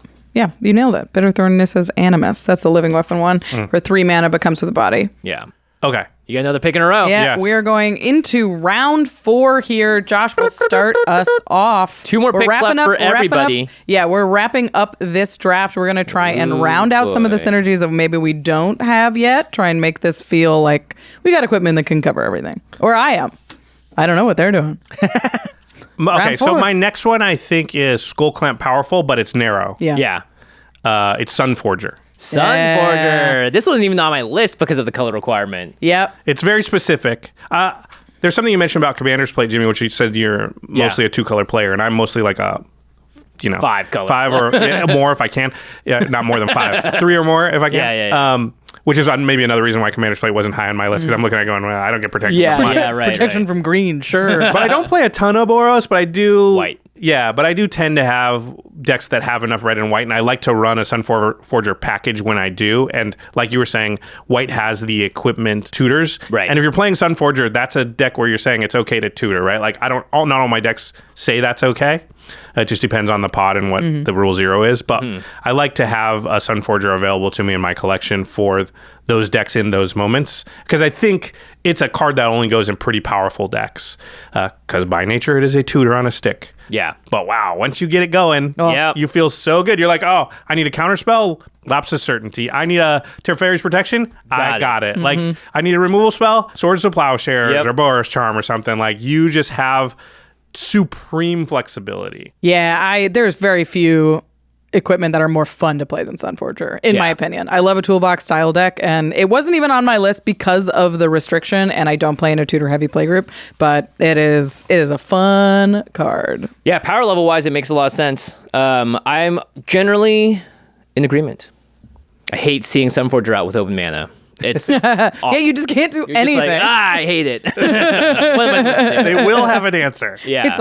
B: you nailed it. Bitterthorn Nissa's Animus. That's the living weapon one. For 3 mana, but comes with a body.
C: Yeah.
D: Okay.
C: You got another pick in a row.
B: Yeah,
D: Yes.
B: we are going into round 4 here. Josh will start us off.
C: 2 more picks left for everybody.
B: Yeah, we're wrapping up this draft. We're going to try and round out some of the
C: boy.
B: synergies that maybe we don't have yet. Try and make this feel like we got equipment that can cover everything. Or I am. I don't know what they're doing.
D: Okay, so
B: 4.
D: my next one I think is Skull Clamp Powerful, but it's narrow.
B: Yeah.
C: Yeah.
D: It's Sunforger.
C: Sunforger. This wasn't even on my list because of the color requirement.
B: Yep.
D: It's very specific. There's something you mentioned about Commander's Plate, Jimmy, which you said you're mostly a 2-color player, and I'm mostly like a
C: 5-color.
D: 5 or more if I can. Yeah, not more than 5. 3 or more if I can.
C: Yeah.
D: Which is maybe another reason why Commander's Plate wasn't high on my list, because I'm looking at it going, well, I don't get protected.
C: Yeah,
D: from
C: yeah, right.
B: Protection from green, sure.
D: But I don't play a ton of Boros, but I do.
C: White.
D: Yeah, but I do tend to have decks that have enough red and white, and I like to run a Sunforger package when I do. And like you were saying, white has the equipment tutors.
C: Right.
D: And if you're playing Sunforger, that's a deck where you're saying it's okay to tutor, right? Like not all my decks say that's okay. It just depends on the pod and what the rule 0 is. But I like to have a Sunforger available to me in my collection for those decks in those moments, because I think it's a card that only goes in pretty powerful decks, because by nature it is a tutor on a stick.
C: Yeah.
D: But wow, once you get it going,
C: Yep.
D: you feel so good. You're like, oh, I need a counterspell, Lapse of Certainty. I need a Teferi's Protection. I got it. Like, I need a removal spell, Swords of Plowshares or Boros Charm or something. Like, you just have supreme flexibility.
B: Yeah, there's very few equipment that are more fun to play than Sunforger, in my opinion. I love a toolbox style deck, and it wasn't even on my list because of the restriction, and I don't play in a tutor heavy playgroup, but it is a fun card.
C: Yeah, power level wise, it makes a lot of sense. I'm generally in agreement. I hate seeing Sunforger out with open mana. It's
B: Yeah, you just can't do
C: You're
B: anything.
C: Just like, I hate it. What am I supposed to do?
D: They will have an answer.
C: Yeah.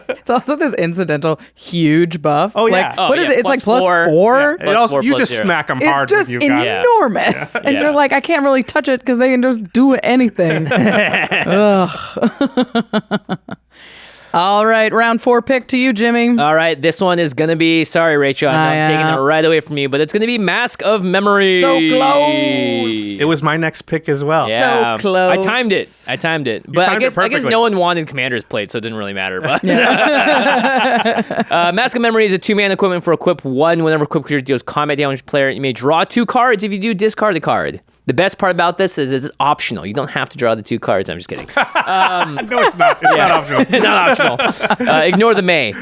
B: It's also this incidental huge buff.
D: Oh, yeah.
B: Like,
C: Oh,
B: what is
C: yeah,
B: it? It's
C: plus
B: like plus
C: 4.
B: 4.
D: It also,
C: 4
D: you
C: plus
D: just
C: 0.
D: smack them
B: It's
D: hard
B: just
D: when you've got it.
B: enormous. And
C: Yeah.
B: you're like, I can't really touch it because they can just do anything. Ugh. All right, round 4 pick to you, Jimmy.
C: All right, this one is going to be, sorry, Rachel, I'm taking it right away from you, but it's going to be Mask of Memory.
B: So close.
D: It was my next pick as well.
C: Yeah.
B: So close.
C: I timed it. But
D: timed it
C: I guess
D: perfectly.
C: no one wanted Commander's Plate, so it didn't really matter. But Mask of Memory is a 2-mana equipment for equip 1. Whenever equip creature deals combat damage to player, you may draw 2 cards. If you do, discard a card. The best part about this is it's optional. You don't have to draw the 2 cards. I'm just kidding.
D: No, it's not. It's not optional.
C: Not optional. Ignore the may.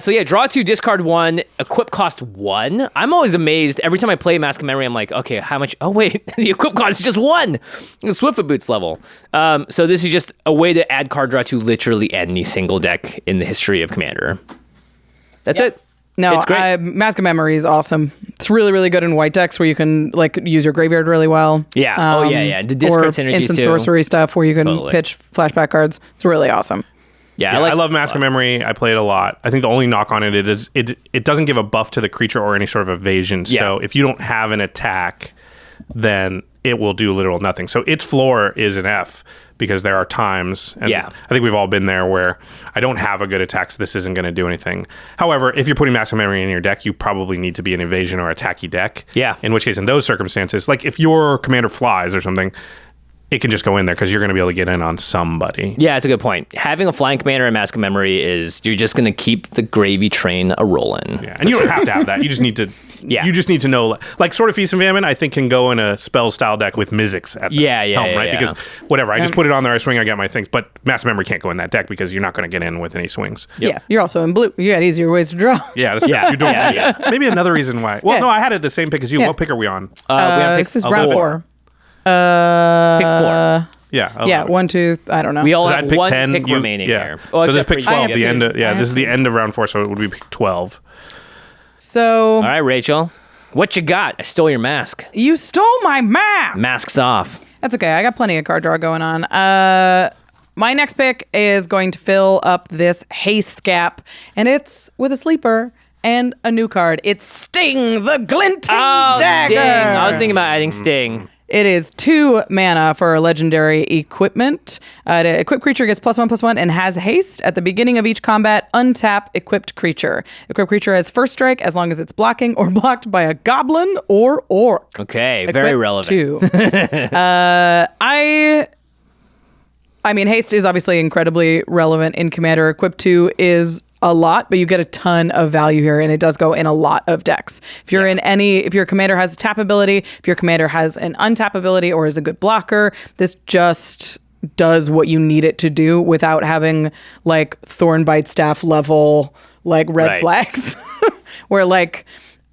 C: So yeah, draw 2, discard 1, equip cost 1. I'm always amazed. Every time I play Mask of Memory, I'm like, okay, how much? Oh wait, the equip cost is just 1. The Swiftfoot Boots level. So this is just a way to add card draw to literally any single deck in the history of Commander. That's it.
B: No,
C: It's great.
B: Mask of Memory is awesome. It's really, really good in white decks where you can like use your graveyard really well.
C: Yeah. Yeah. The discard
B: or
C: synergies
B: instant
C: too.
B: sorcery stuff where you can
C: Totally.
B: pitch flashback cards. It's really awesome.
C: Yeah,
D: I love Mask of Memory. I play it a lot. I think the only knock on it is it doesn't give a buff to the creature or any sort of evasion.
C: Yeah.
D: So if you don't have an attack, then it will do literal nothing. So its floor is an F, because there are times, and
C: Yeah.
D: I think we've all been there, where I don't have a good attack, so this isn't going to do anything. However, if you're putting Mask of Memory in your deck, you probably need to be an evasion or attacky deck.
C: Yeah.
D: In which case, in those circumstances, like if your commander flies or something, it can just go in there because you're going to be able to get in on somebody.
C: Yeah, it's a good point. Having a flying commander and mask of memory is you're just going to keep the gravy train a rolling.
D: Yeah, and you don't have to have that. You just need to.
C: Yeah.
D: You just need to know, like, Sword of Feast and Famine, I think can go in a spell style deck with Mizzix at the helm, right?
C: Yeah.
D: Because whatever, I just put it on there, I swing, I get my things. But Mass Memory can't go in that deck because you're not going to get in with any swings.
B: Yeah, you're also in blue. You got easier ways to draw.
D: Yeah, that's true.
C: Yeah,
D: You don't.
C: yeah.
D: Maybe another reason why. Well,
B: Yeah.
D: no, I had it the same pick as you.
B: Yeah.
D: What pick are we on?
C: We have
B: This is
C: pick
B: round 4.
C: Pick 4.
D: Yeah.
B: Yeah, 1, 2, I don't know.
C: We all
D: I'd
C: have
D: pick
C: one
D: 10.
C: pick remaining
D: yeah.
C: here.
D: So this is
C: except for
D: pick
C: you.
D: 12.
B: have
D: The
B: two.
D: end.
B: I
D: Yeah,
B: have
D: this is the
B: two.
D: end of round 4, so it would be pick 12.
B: So
C: All right, Rachel. What you got? I stole your mask.
B: you stole my mask.
C: Mask's off.
B: That's okay. I got plenty of card draw going on. My next pick is going to fill up this haste gap, and it's with a sleeper and a new card. It's Sting, the Glinting Dagger.
C: Sting. I was thinking about adding Sting.
B: It is 2 mana for a legendary equipment. The equipped creature gets +1/+1 and has haste. At the beginning of each combat, untap equipped creature. Equipped creature has first strike as long as it's blocking or blocked by a goblin or orc.
C: Okay, very
B: Equipped
C: relevant.
B: 2. I mean, haste is obviously incredibly relevant in Commander. Equip 2 is a lot, but you get a ton of value here, and it does go in a lot of decks. If you're if your commander has a tap ability, if your commander has an untap ability or is a good blocker, this just does what you need it to do without having like Thornbite Staff level like red
C: Right.
B: flags, where like.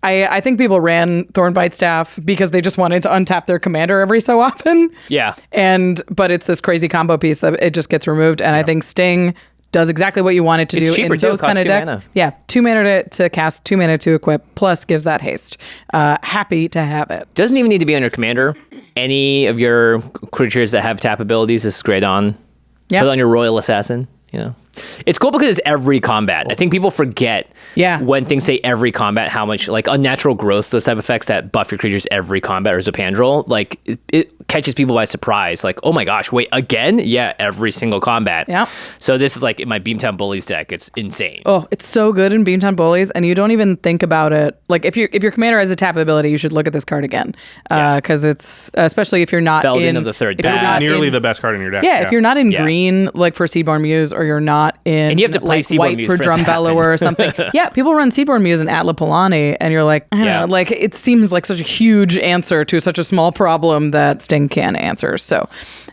B: I think people ran Thornbite Staff because they just wanted to untap their commander every so often.
C: Yeah.
B: But it's this crazy combo piece that it just gets removed. And I think Sting does exactly what you want it to
C: It's
B: do
C: cheaper
B: in
C: too. It
B: those
C: costs
B: kind of
C: 2
B: decks.
C: mana.
B: Yeah, 2 mana to cast, 2 mana to equip, plus gives that haste. Happy to have it.
C: Doesn't even need to be on your commander. Any of your creatures that have tap abilities, this is great on.
B: Yeah.
C: Put it on your Royal Assassin, you know. It's cool because it's every combat. I think people forget when things say every combat how much like unnatural growth, those type of effects that buff your creatures every combat or Zopandrel, like it catches people by surprise. Like, oh my gosh, wait, again? Yeah, every single combat.
B: Yeah.
C: So this is like in my Beamtown Bullies deck. It's insane.
B: Oh, it's so good in Beamtown Bullies, and you don't even think about it. Like if your commander has a tap ability, you should look at this card again, because it's especially if you're not
C: Feldon
B: in
C: of the Third
B: if you're
C: Path.
B: not
D: Nearly
B: in-
D: the best card in your deck.
B: Yeah, if you're not in
C: Yeah.
B: green, like for Seedborn Muse, or you're not in
C: And you have to play
B: like
C: Seedborn
B: white
C: Muse
B: for
C: for it to
B: Drum
C: happen.
B: Bellower or something. Yeah, people run Seedborn Muse and Atla Polani, and you're like, I don't know, like it seems like such a huge answer to such a small problem that Sting can answer. So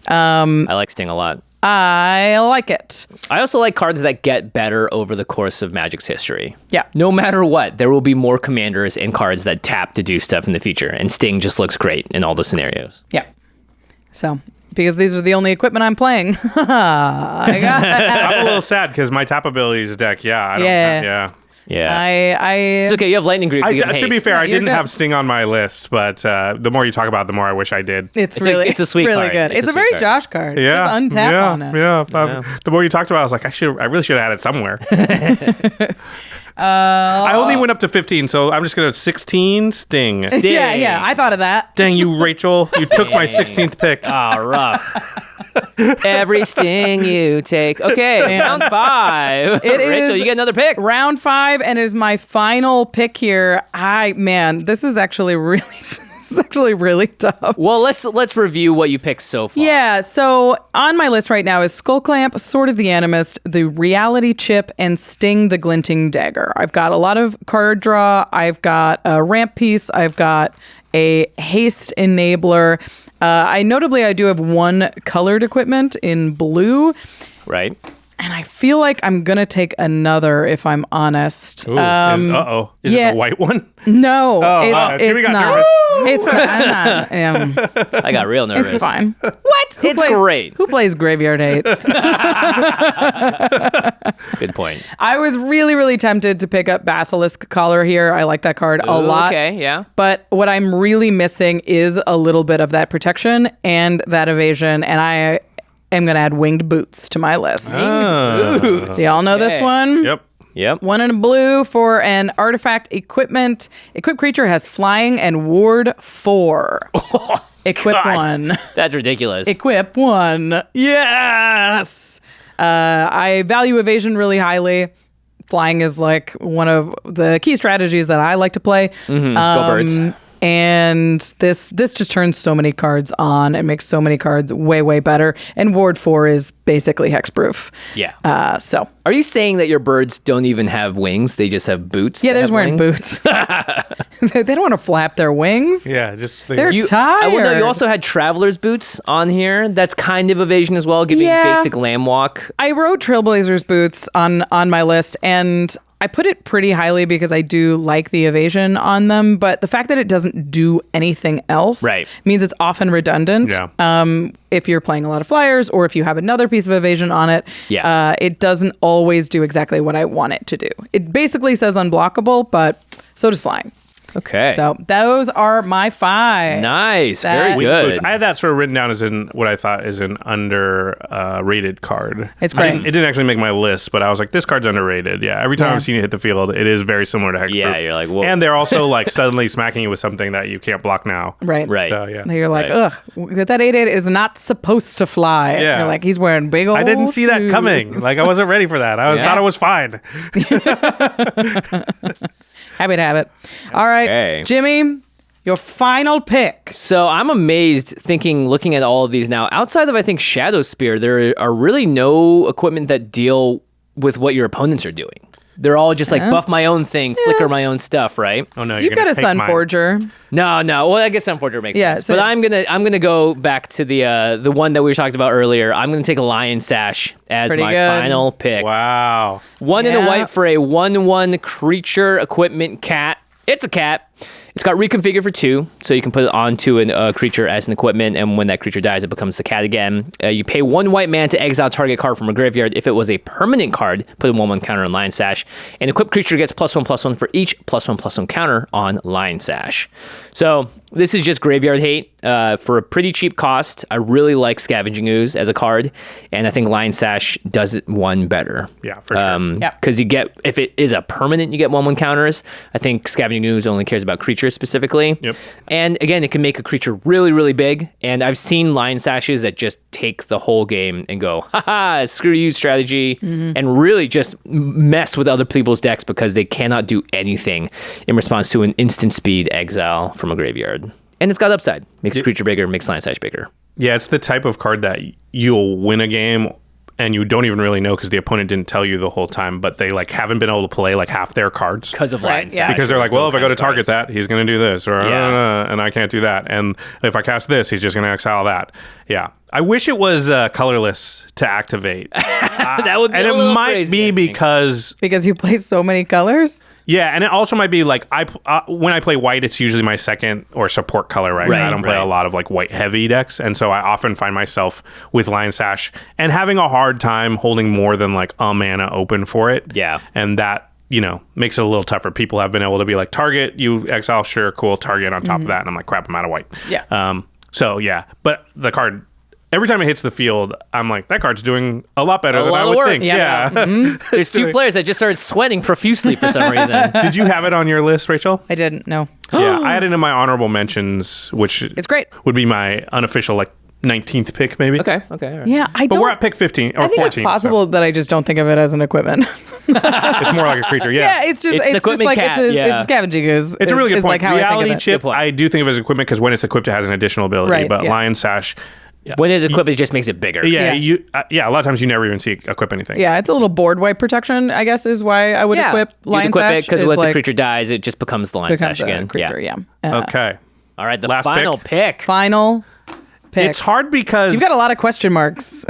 C: I like Sting a lot.
B: I like it.
C: I also like cards that get better over the course of Magic's history.
B: Yeah.
C: No matter what, there will be more commanders and cards that tap to do stuff in the future, and Sting just looks great in all the scenarios.
B: Yeah. So because these are the only equipment I'm playing. I got
D: I'm a little sad because my tap abilities deck, I don't
B: Yeah.
C: Yeah. It's okay. You have Lightning Greaves to give
D: to be
C: haste.
D: fair, I
B: you're
D: didn't
B: good.
D: have Sting on my list, but the more you talk about it, the more I wish I did.
B: It's
C: it's a sweet
B: really
C: card.
B: good.
C: It's
B: It's
C: a
B: a very
C: sweet card.
B: Josh card.
D: Yeah,
B: Just untap
D: yeah,
B: on it.
D: yeah. The more you talked about it, I was like, I really should have had it somewhere. I only went up to 15, so I'm just gonna 16 Sting.
B: Yeah, I thought of that.
D: Dang you, Rachel! You took my 16th pick.
C: Ah, rough. Every sting you take. Okay, round 5.
B: It
C: Rachel,
B: is
C: you get another pick.
B: Round 5, and it is my final pick here. This is actually really tough.
C: Well, let's review what you picked so far.
B: Yeah, so on my list right now is Skullclamp, Sword of the Animist, the Reality Chip, and Sting the Glinting Dagger. I've got a lot of card draw. I've got a ramp piece. I've got a haste enabler. I do have 1 colored equipment in blue.
C: Right.
B: And I feel like I'm going to take another, if I'm honest.
D: Ooh, is it
B: yeah.
D: a white one?
B: No,
D: Jimmy
B: it's
D: got
B: not.
D: nervous.
B: It's not. I'm not.
C: I got real nervous.
B: It's fine.
C: What? It's great.
B: Who plays Graveyard Hates?
C: Good point.
B: I was really, really tempted to pick up Basilisk Collar here. I like that card a lot.
C: Okay, yeah.
B: But what I'm really missing is a little bit of that protection and that evasion, and I am going to add Winged Boots to my list. Do y'all know this
C: Okay.
B: one?
D: Yep.
B: 1 in a blue for an artifact equipment. Equipped creature has flying and ward 4. Equip
C: God.
B: 1.
C: That's ridiculous.
B: Equip 1. Yes. I value evasion really highly. Flying is like one of the key strategies that I like to play.
C: Go birds.
B: And this just turns so many cards on. It makes so many cards way, way better. And Ward 4 is basically hexproof.
C: Yeah.
B: So.
C: Are you saying that your birds don't even have wings? They just have boots?
B: Yeah, they're
C: that
B: just wearing
C: have
B: boots. They don't want to flap their wings.
D: Yeah, just
B: They're tired.
C: Well, no, you also had traveler's boots on here. That's kind of evasion as well, giving basic lamb walk.
B: I wrote Trailblazers boots on my list, and I put it pretty highly because I do like the evasion on them, but the fact that it doesn't do anything else means it's often redundant.
D: Yeah.
B: If you're playing a lot of flyers or if you have another piece of evasion on it, it doesn't always do exactly what I want it to do. It basically says unblockable, but so does flying.
C: Okay.
B: So those are my 5.
C: Nice.
B: That-
C: Very good.
D: I had that sort of written down as in what I thought is an rated card.
B: It's great.
D: It didn't actually make my list, but I was like, this card's underrated. Yeah. Every time
B: Yeah.
D: I've seen it hit the field, it is very similar to Hexproof.
C: Yeah, you're like, whoa.
D: And they're also like suddenly smacking you with something that you can't block now.
B: Right.
C: Right.
D: So, yeah.
B: You're like,
C: Right.
B: ugh, that 8/8 is not supposed to fly.
D: Yeah.
B: You're like, he's wearing big old
D: I didn't see that coming.
B: shoes.
D: Like, I wasn't ready for that. I thought it was fine.
B: Happy to have it. All right,
C: Okay.
B: Jimmy, your final pick.
C: So I'm amazed looking at all of these now. Outside of, I think, Shadow Spear, there are really no equipment that deal with what your opponents are doing. They're all just like buff my own thing, flicker my own stuff, right?
D: Oh, no.
B: You've got a Sun Forger.
C: No. Well, I guess Sunforger makes sense.
B: so-
C: But I'm gonna go back to the one that we were talking about earlier. I'm gonna take a Lion Sash as
B: Pretty
C: my
B: good.
C: final pick.
D: Wow.
C: 1 and a
B: Yeah.
C: white for a 1/1 creature equipment cat. It's a cat. It's got reconfigure for 2, so you can put it onto a creature as an equipment, and when that creature dies, it becomes the cat again. You pay 1 white mana to exile target card from a graveyard. If it was a permanent card, put a 1/1 counter on Lion Sash. An equipped creature gets +1/+1 for each +1/+1 counter on Lion Sash. So this is just graveyard hate for a pretty cheap cost. I really like Scavenging Ooze as a card, and I think Lion Sash does it one better.
D: Yeah, for sure.
C: Because you get, if it is a permanent, you get 1/1 counters. I think Scavenging Ooze only cares about creatures specifically.
D: Yep.
C: And again, it can make a creature really, really big. And I've seen Lion Sashes that just take the whole game and go, haha, screw you strategy, and really just mess with other people's decks because they cannot do anything in response to an instant speed exile from a graveyard. And it's got upside. Makes a creature bigger, makes Lion Sash bigger.
D: Yeah, it's the type of card that you'll win a game and you don't even really know because the opponent didn't tell you the whole time, but they like haven't been able to play like half their cards.
C: Because of Lion Sash.
B: yeah.
D: Because they're like, well, if I go to target
C: cards.
D: that, he's going to do this, or and I can't do that. And if I cast this, he's just going to exile that. Yeah. I wish it was colorless to activate.
C: That would be
D: And
C: a
D: it
C: little
D: might
C: crazy,
D: be
C: I think.
D: because,
B: Because you play so many colors.
D: yeah, and it also might be like when I play white, it's usually my second or support color, right?
C: Right,
D: I don't play
C: right.
D: a lot of like white heavy decks, and so I often find myself with Lion Sash and having a hard time holding more than like a mana open for it.
C: Yeah.
D: And that, makes it a little tougher. People have been able to be like, target, you exile, sure, cool, target on top of that. And I'm like, crap, I'm out of white.
B: Yeah.
D: So, yeah. But the card, every time it hits the field, I'm like, that card's doing a lot better
C: A
D: than
C: lot
D: I
C: of
D: would
C: work.
D: think.
B: Yeah.
D: Yeah.
C: There's 2 players that just started sweating profusely for some reason.
D: Did you have it on your list, Rachel?
B: I didn't know.
D: Yeah. I had it in my honorable mentions, which
B: It's great.
D: would be my unofficial, like, 19th pick, maybe.
C: Okay. All right.
B: Yeah, I
D: But
B: don't.
D: we're at pick 15 or
B: I think
D: 14.
B: it's possible that I just don't think of it as an equipment.
D: So it's more like a creature.
B: Yeah, it's just
C: It's an
B: just
C: equipment
B: like
C: cat,
B: it's
C: yeah.
B: a scavenging ooze.
D: It's a really good
B: is
D: point.
B: Like how I
D: Reality
B: think of it.
D: chip,
C: Good point.
D: I do think of it as equipment because when it's equipped, it has an additional ability.
B: Right,
D: But
B: yeah.
D: Lion Sash,
C: When it's equipped, it just makes it bigger.
D: yeah,
B: Yeah.
D: a lot of times you never even see it equip anything.
B: Yeah, it's a little board wipe protection, I guess, is why I would equip Lion
C: you equip
B: Sash.
C: it because
B: is
C: when the
B: like,
C: creature dies, it just becomes the Lion
B: becomes
C: Sash
B: a
C: again.
B: creature, yeah.
D: Okay.
C: All right, the
D: Last
C: final pick.
B: Final pick.
D: It's hard because
B: You've got a lot of question marks.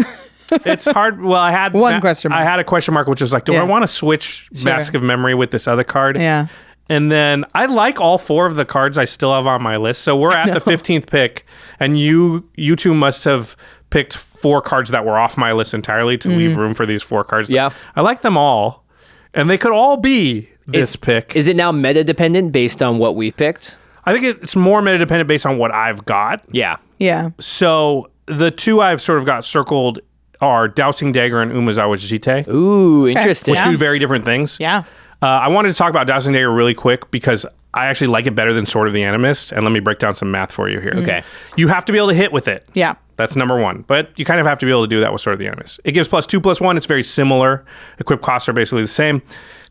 D: it's hard. Well, I had
B: One question mark.
D: I had a question mark, which was like, do
B: Yeah.
D: I want to switch Mask of Memory with this other card?
B: Yeah.
D: And then I like all 4 of the cards I still have on my list. So we're at the 15th pick, and you two must have picked 4 cards that were off my list entirely to leave room for these 4 cards.
C: Yeah.
D: I like them all, and they could all be this pick.
C: Is it now meta dependent based on what we've picked?
D: I think it's more meta dependent based on what I've got.
C: Yeah.
B: Yeah.
D: So the 2 I've sort of got circled are Dousing Dagger and Umezawa Jite,
C: Ooh, interesting.
D: which do very different things.
B: Yeah.
D: I wanted to talk about Dousing Dagger really quick because I actually like it better than Sword of the Animist. And let me break down some math for you here.
C: Okay.
D: You have to be able to hit with it.
B: Yeah.
D: That's number 1. But you kind of have to be able to do that with Sword of the Animist. It gives +2/+1. It's very similar. Equip costs are basically the same.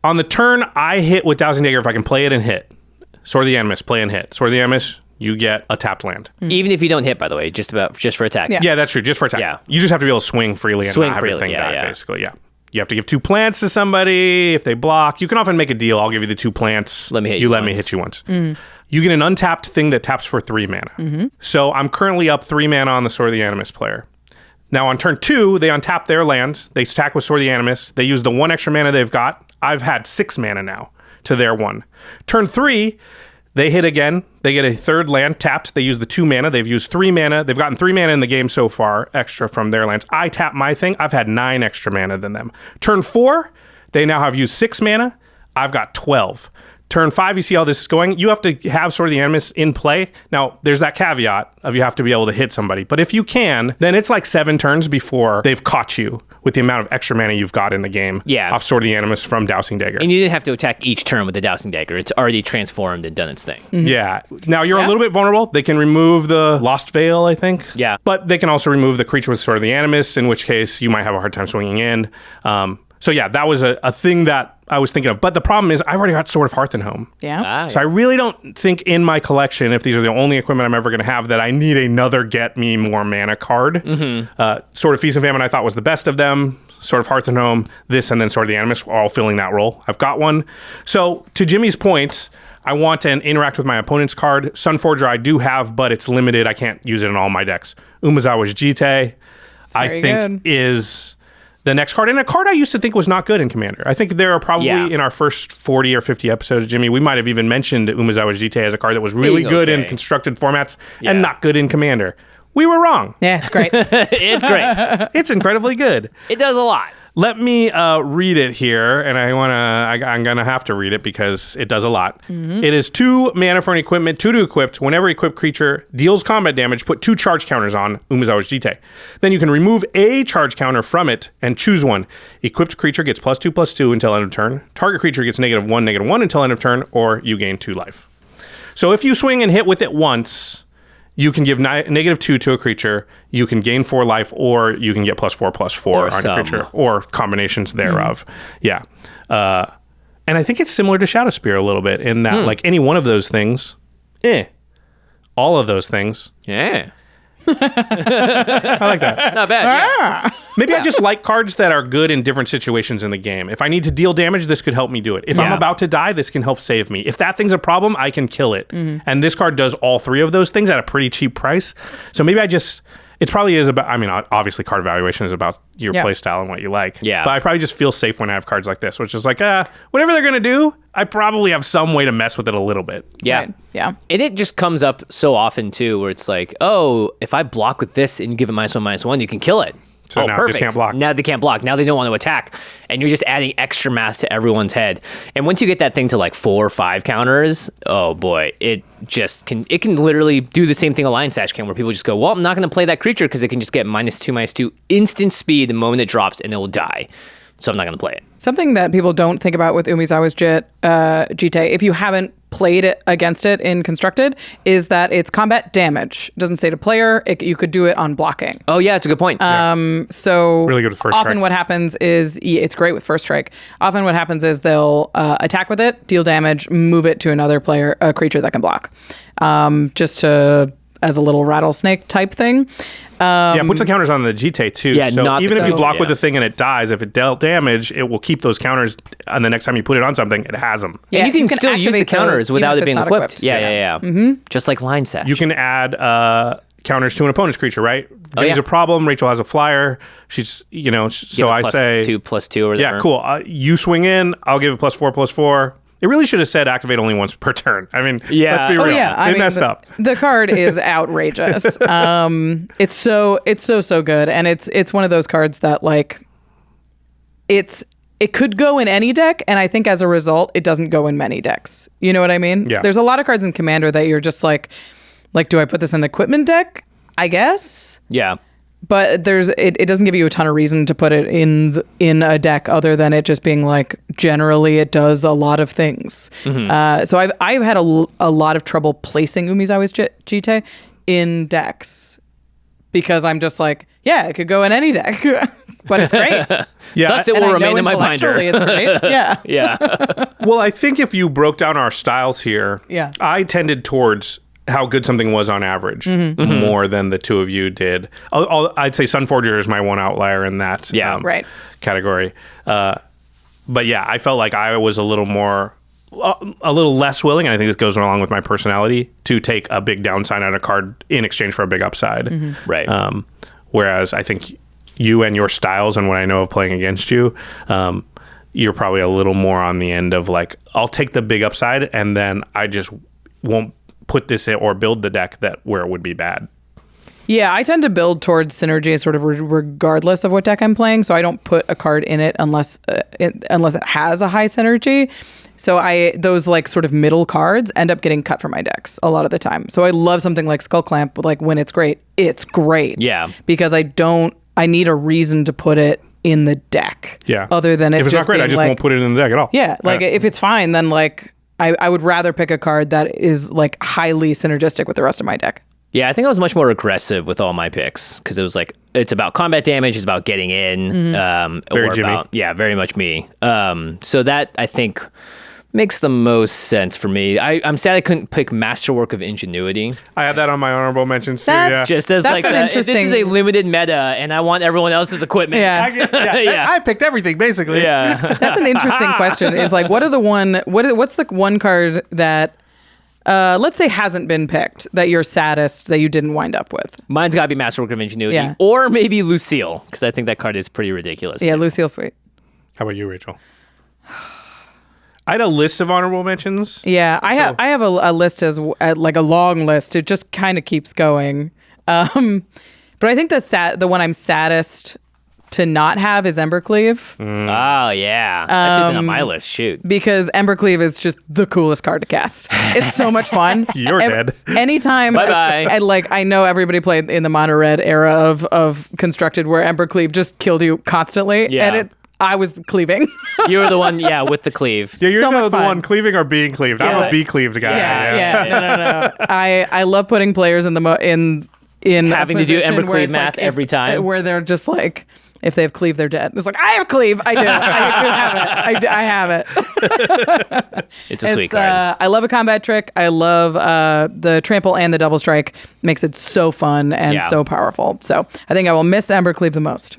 D: On the turn, I hit with Dousing Dagger if I can play it and hit. Sword of the Animus, play and hit. Sword of the Animus, you get a tapped land.
C: Even if you don't hit, by the way, just for attack.
D: Yeah, that's true. Just for attack.
C: Yeah.
D: You just have to be able to swing freely and
C: Swing
D: not have
C: freely,
D: everything die,
C: yeah.
D: basically. Yeah. You have to give 2 plants to somebody. If they block, you can often make a deal. I'll give you the 2 plants.
C: Let me hit
D: you
C: you
D: let me
C: once.
D: hit you once. You get an untapped thing that taps for 3 mana. So I'm currently up 3 mana on the Sword of the Animus player. Now on turn 2, they untap their lands. They stack with Sword of the Animus. They use the 1 extra mana they've got. I've had 6 mana now to their 1. Turn 3, they hit again. They get a 3rd land tapped. They use the 2 mana. They've used 3 mana. They've gotten 3 mana in the game so far, extra from their lands. I tap my thing. I've had 9 extra mana than them. Turn 4, they now have used 6 mana. I've got 12. Turn 5, you see how this is going. You have to have Sword of the Animus in play. Now, there's that caveat of you have to be able to hit somebody. But if you can, then it's like 7 turns before they've caught you with the amount of extra mana you've got in the game off Sword of the Animus from Dousing Dagger.
C: And you didn't have to attack each turn with the Dousing Dagger. It's already transformed and done its thing.
D: Yeah. Now, you're a little bit vulnerable. They can remove the Lost Veil, I think.
C: Yeah.
D: But they can also remove the creature with Sword of the Animus, in which case you might have a hard time swinging in. So yeah, that was a thing that I was thinking of. But the problem is I've already got Sword of Hearthenhome.
B: Yeah.
D: So I really don't think in my collection, if these are the only equipment I'm ever going to have, that I need another get me more mana card. Sword of Feast and Famine I thought was the best of them. Sword of Hearthenhome, this, and then Sword of the Animus all filling that role. I've got one. So to Jimmy's point, I want to interact with my opponent's card. Sunforger I do have, but it's limited. I can't use it in all my decks. Umezawa's Jite, I think, is the next card. And a card I used to think was not good in Commander. I think there are probably in our first 40 or 50 episodes, Jimmy, we might have even mentioned Umezawa's Jite as a card that was really good in constructed formats and not good in Commander. We were wrong.
B: Yeah, it's great.
C: It's great.
D: It's incredibly good.
C: It does a lot.
D: Let me read it here, and I'm gonna have to read it because it does a lot. It is 2 mana for an equipment, 2 to equipped. Whenever equipped creature deals combat damage, put 2 charge counters on Umezawa's Jite. Then you can remove a charge counter from it and choose one. Equipped creature gets +2/+2 until end of turn. Target creature gets -1/-1 until end of turn, or you gain 2 life. So if you swing and hit with it once, you can give -2 to a creature, you can gain 4 life, or you can get +4/+4 on a creature, or combinations thereof. Yeah. And I think it's similar to Shadowspear a little bit in that, like, any one of those things, all of those things.
C: Yeah.
D: I like that.
C: Not bad. Yeah.
D: Maybe I just like cards that are good in different situations in the game. If I need to deal damage, this could help me do it. If I'm about to die, this can help save me. If that thing's a problem, I can kill it. And this card does all 3 of those things at a pretty cheap price. So maybe it probably is about, I mean, obviously card evaluation is about your play style and what you like.
C: Yeah.
D: But I probably just feel safe when I have cards like this, which is like, whatever they're going to do, I probably have some way to mess with it a little bit.
C: Yeah.
B: Right. Yeah.
C: And it just comes up so often, too, where it's like, oh, if I block with this and give it -1/-1, you can kill it.
D: So now they just can't block.
C: Now they can't block. Now they don't want to attack. And you're just adding extra math to everyone's head. And once you get that thing to like 4 or 5 counters, oh boy, it can literally do the same thing a Lion Sash can, where people just go, well, I'm not going to play that creature because it can just get -2/-2 instant speed the moment it drops and it will die. So I'm not going to play it.
B: Something that people don't think about with Umezawa's Jite, if you haven't played it against it in Constructed, is that it's combat damage. It doesn't say to player. You could do it on blocking.
C: Oh, yeah, it's a good point.
B: So
D: really good with first
B: often
D: strike.
B: what happens is, it's great with first strike. Often what happens is they'll attack with it, deal damage, move it to another player, a creature that can block. As a little rattlesnake type thing.
D: Puts the counters on the Jite too.
C: Yeah,
D: so
C: not
D: even if you
C: the-
D: block with
C: yeah.
D: the thing and it dies, if it dealt damage, it will keep those counters, and the next time you put it on something, it has them.
B: Yeah,
C: and you can still use the
B: activate those
C: counters
B: even
C: without
B: if
C: it being
B: it's not
C: equipped.
B: equipped.
C: Yeah. Just like Lion Sash.
D: You can add counters to an opponent's creature, right? Jimmy's
C: yeah.
D: a problem. Rachel has a flyer. She's, so I say,
C: +2 or whatever.
D: yeah, cool. You swing in, I'll give it +4/+4. It really should have said activate only once per turn. I mean, let's be real. They messed up.
B: The card is outrageous. It's so good, and it's one of those cards that like it could go in any deck, and I think as a result, it doesn't go in many decks. You know what I mean?
D: Yeah.
B: There's a lot of cards in Commander that you're just like, do I put this in an equipment deck? I guess.
C: Yeah.
B: But it doesn't give you a ton of reason to put it in a deck other than it just being like, generally it does a lot of things. So I've had a lot of trouble placing Umezawa's Jite in decks because I'm just like, yeah, it could go in any deck. but it's great.
D: Yeah.
C: Thus, it
B: And
C: will
B: I
C: remain
B: know
C: in my binder.
B: intellectually it's great. Yeah.
C: Yeah.
D: Well, I think if you broke down our styles here,
B: Yeah.
D: I tended towards how good something was on average more than the two of you did. I'd say Sunforger is my one outlier in that
B: Right.
D: category. But yeah, I felt like I was a little less willing, and I think this goes along with my personality, to take a big downside on a card in exchange for a big upside.
C: Right.
D: Whereas I think you and your styles and what I know of playing against you, you're probably a little more on the end of like, I'll take the big upside and then I just won't put this in or build the deck where it would be bad.
B: Yeah, I tend to build towards synergy sort of regardless of what deck I'm playing. So I don't put a card in it unless it has a high synergy. So those like sort of middle cards end up getting cut from my decks a lot of the time. So I love something like Skull Clamp, but like when it's great, it's great.
C: Yeah.
B: Because I need a reason to put it in the deck.
D: Yeah.
B: Other than
D: if it's
B: just
D: not great, I
B: being
D: just
B: like,
D: won't put it in the deck at all.
B: Yeah, like if it's fine, then like I would rather pick a card that is like highly synergistic with the rest of my deck.
C: Yeah, I think I was much more aggressive with all my picks because it was like, it's about combat damage, it's about getting in.
D: Very
C: or
D: Jimmy.
C: Yeah, very much me. So that, I think, makes the most sense for me. I'm sad I couldn't pick Masterwork of Ingenuity.
D: I had that on my honorable mentions too.
B: That's-
D: Yeah.
C: Just as
B: That's
C: like,
B: an
C: this is
B: interesting-
C: a limited meta and I want everyone else's equipment.
B: Yeah.
C: Yeah.
D: I picked everything basically.
C: Yeah.
B: That's an interesting question. Is like, what's the one card that, let's say, hasn't been picked that you're saddest that you didn't wind up with?
C: Mine's got to be Masterwork of Ingenuity.
B: Yeah.
C: Or maybe Lucille, because I think that card is pretty ridiculous.
B: Yeah,
C: too.
B: Lucille Sweet.
D: How about you, Rachel? I had a list of honorable mentions.
B: Yeah, I have a list like a long list. It just kind of keeps going. But I think the one I'm saddest to not have is Embercleave.
C: Oh, yeah. That's even on my list. Shoot.
B: Because Embercleave is just the coolest card to cast. It's so much fun.
D: You're dead.
B: Anytime.
C: Bye-bye.
B: I know everybody played in the mono red era of Constructed where Embercleave just killed you constantly.
C: Yeah.
B: And I was cleaving.
C: You were the one, with the cleave.
D: Yeah, you're
B: So
D: the
B: much fun.
D: one cleaving or being cleaved. I'm
B: Yeah.
D: a be cleaved guy.
B: No. I love putting players in
C: Having to do
B: position
C: Embercleave
B: where it's
C: math every time.
B: where they're just like, if they have cleave, they're dead. It's like, I have cleave. I do. I have it.
C: It's a sweet card.
B: I love a combat trick. I love the trample and the double strike. Makes it so fun and
C: Yeah.
B: so powerful. So I think I will miss Embercleave the most.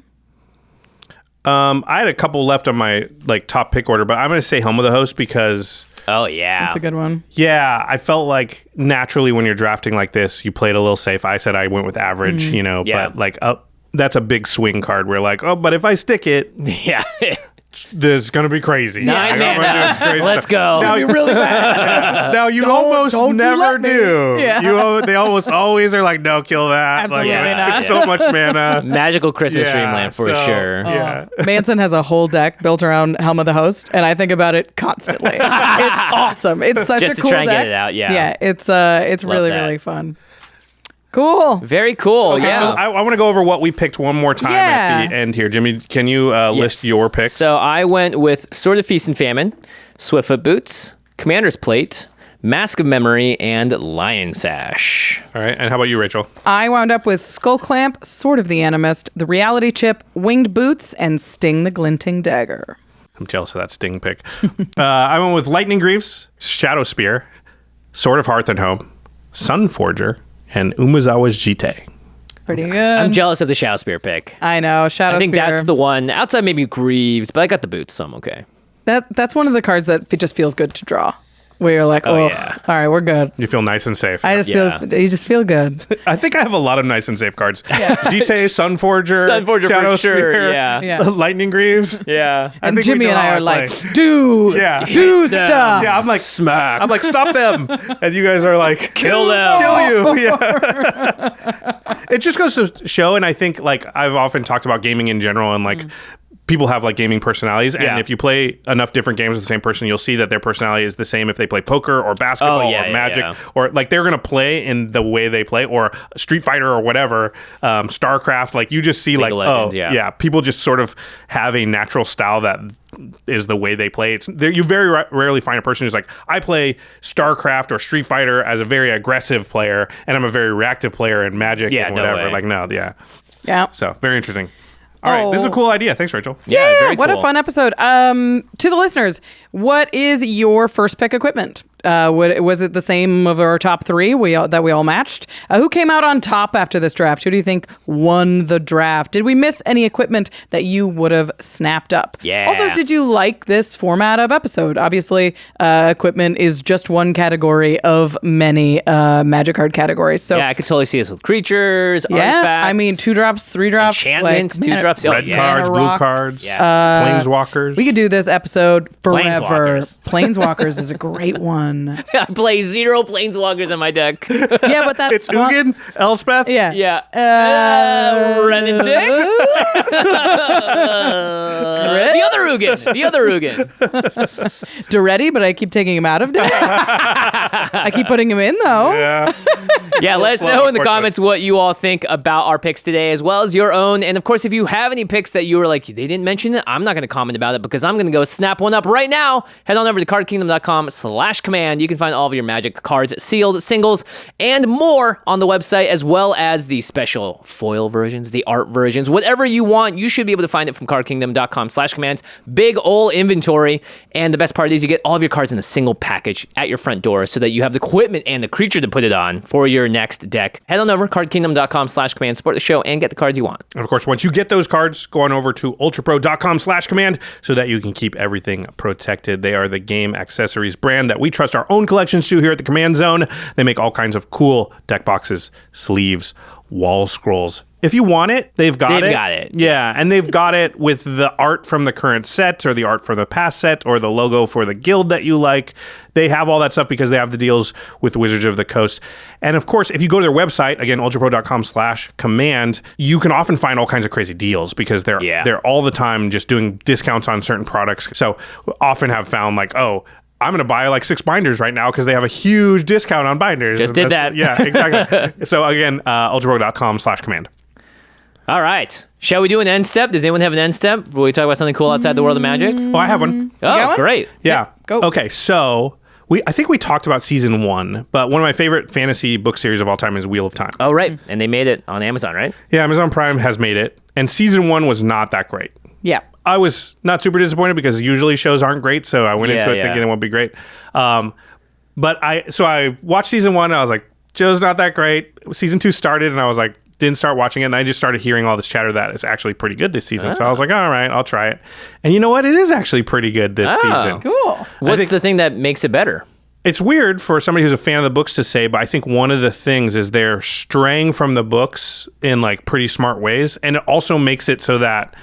D: I had a couple left on my like top pick order, but I'm going to say Home of the Host because
C: Oh, yeah.
B: That's a good one.
D: yeah, I felt like naturally when you're drafting like this, you played a little safe. I said I went with average,
C: Yeah.
D: but like that's a big swing card where like, oh, but if I stick it,
C: Yeah.
D: there's going to be crazy.
C: Nine
D: Like, I'm
C: mana.
D: gonna do this crazy
C: Let's
D: stuff.
C: go.
D: Now you really Now you almost
B: don't you
D: never
B: let me.
D: do.
B: Yeah.
D: They almost always are like, no, kill that.
B: Absolutely
D: like,
B: not.
D: It's so much mana.
C: Magical Christmas Dreamland for
D: so,
C: sure.
D: Yeah.
B: Manson has a whole deck built around Helm of the Host, and I think about it constantly. It's awesome. It's such
C: Just
B: a
C: to
B: cool
C: try and
B: deck.
C: get it out, yeah.
B: Yeah, it's really,
C: that.
B: really fun. Cool.
C: Very cool. Yeah.
D: I want to go over what we picked one more time at
B: Yeah.
D: the end here. Jimmy, can you list
C: Yes.
D: your picks?
C: So I went with Sword of Feast and Famine, Swiftfoot Boots, Commander's Plate, Mask of Memory, and Lion Sash.
D: All right. And how about you, Rachel?
B: I wound up with Skull Clamp, Sword of the Animist, the Reality Chip, Winged Boots, and Sting the Glinting Dagger.
D: I'm jealous of that Sting pick. I went with Lightning Greaves, Shadow Spear, Sword of Hearth and Home, Sun Forger, and Umezawa's Jite.
B: Pretty good.
C: I'm jealous of the Shadow Spear pick.
B: I know. Shadow
C: I think
B: Spear.
C: that's the one. Outside maybe Greaves, but I got the boots, so I'm okay.
B: That's one of the cards that it just feels good to draw. Where you're like,
C: Oh,
B: oh,
C: yeah.
B: all right, we're good.
D: You feel nice and safe.
B: I just
C: Yeah.
B: you just feel good.
D: I think I have a lot of nice and safe cards. Jite, Sun Forger,
C: Sunforger
D: Shadow
C: for sure,
D: Spear,
C: yeah.
B: Yeah.
D: Lightning Greaves.
C: Yeah.
B: And
D: think we
B: Jimmy
D: know
B: and I
D: how
B: are
D: I
B: like,
D: play.
B: dude,
D: Yeah.
B: do
C: them.
B: stuff.
D: Yeah, I'm like,
C: Smack.
D: stop them. And you guys are like,
C: Kill them.
D: kill you. Yeah. It just goes to show, and I think like I've often talked about gaming in general, and like people have like gaming personalities, and
C: Yeah.
D: if you play enough different games with the same person, you'll see that their personality is the same if they play poker or basketball
C: yeah,
D: or
C: yeah,
D: Magic,
C: yeah.
D: or like they're gonna play in the way they play, or Street Fighter or whatever, StarCraft. Like you just see
C: League
D: like
C: of Legends, yeah.
D: people just sort of have a natural style that is the way they play. It's there. You very rarely find a person who's like, I play StarCraft or Street Fighter as a very aggressive player, and I'm a very reactive player in Magic
C: Yeah,
D: and
C: no
D: whatever.
C: way.
D: Like no, yeah.
B: Yeah.
D: So very interesting. All right, this is a cool idea. Thanks, Rachel.
C: Yeah, very
B: what a
C: cool.
B: fun episode. To the listeners, what is your first pick equipment? Was it the same of our top three that we all matched? Who came out on top after this draft? Who do you think won the draft? Did we miss any equipment that you would have snapped up?
C: Yeah.
B: Also, did you like this format of episode? Obviously, equipment is just one category of many Magic card categories. So
C: Yeah, I could totally see this with creatures,
B: yeah,
C: artifacts.
B: I mean, 2 drops, 3 drops,
C: enchantments,
B: like,
C: 2 drops.
D: Red
C: yeah.
D: cards,
B: Mana
D: blue
B: rocks.
D: cards,
C: Yeah.
D: planeswalkers.
B: We could do this episode forever.
C: Planeswalkers.
B: Planeswalkers is a great one.
C: I play 0 planeswalkers in my deck.
B: Yeah, but that's
D: It's Ugin, Elspeth.
B: Yeah.
C: Yeah. Renin the other Ugin.
B: Duretti, but I keep taking him out of deck. I keep putting him in though.
D: Yeah.
C: Yeah, let us
D: Slow,
C: know in the
D: unfortunately.
C: comments what you all think about our picks today, as well as your own. And of course, if you have any picks that you were like, they didn't mention it, I'm not going to comment about it because I'm going to go snap one up right now. Head on over to cardkingdom.com/command. You can find all of your Magic cards, sealed, singles, and more on the website, as well as the special foil versions, the art versions, whatever you want. You should be able to find it from cardkingdom.com/commands. Big ol' inventory. And the best part is you get all of your cards in a single package at your front door so that you have the equipment and the creature to put it on for your next deck. Head on over cardkingdom.com/command, support the show, and get the cards you want.
D: And of course, once you get those cards, go on over to ultrapro.com/command so that you can keep everything protected. They are the game accessories brand that we trust our own collections to here at the Command Zone. They make all kinds of cool deck boxes, sleeves, wall scrolls. If you want it, they've got it.
C: They've got it.
D: Yeah, and they've got it with the art from the current set or the art from the past set or the logo for the guild that you like. They have all that stuff because they have the deals with Wizards of the Coast. And of course, if you go to their website, again, ultrapro.com/command, you can often find all kinds of crazy deals because they're all the time just doing discounts on certain products. So often have found like, oh, I'm going to buy like 6 binders right now because they have a huge discount on binders.
C: Just did that.
D: Yeah, exactly. So again, ultrapro.com/command.
C: All right. Shall we do an end step? Does anyone have an end step? Will we talk about something cool outside the world of Magic?
D: Oh, I have one.
C: Oh,
B: got one?
C: great.
D: Yeah.
B: Go.
D: Okay, so I think we talked about season 1, but one of my favorite fantasy book series of all time is Wheel of Time.
C: Oh, right. And they made it on Amazon, right?
D: Yeah, Amazon Prime has made it, and season 1 was not that great.
B: Yeah.
D: I was not super disappointed because usually shows aren't great, so I went into it thinking it won't be great. But I watched season 1, and I was like, show's not that great. Season 2 started, and I was like, didn't start watching it, and I just started hearing all this chatter that it's actually pretty good this season. So I was like, all right, I'll try it. And you know what? It is actually pretty good this season.
B: Cool.
C: What's the thing that makes it better?
D: It's weird for somebody who's a fan of the books to say, but I think one of the things is they're straying from the books in like pretty smart ways. And it also makes it so that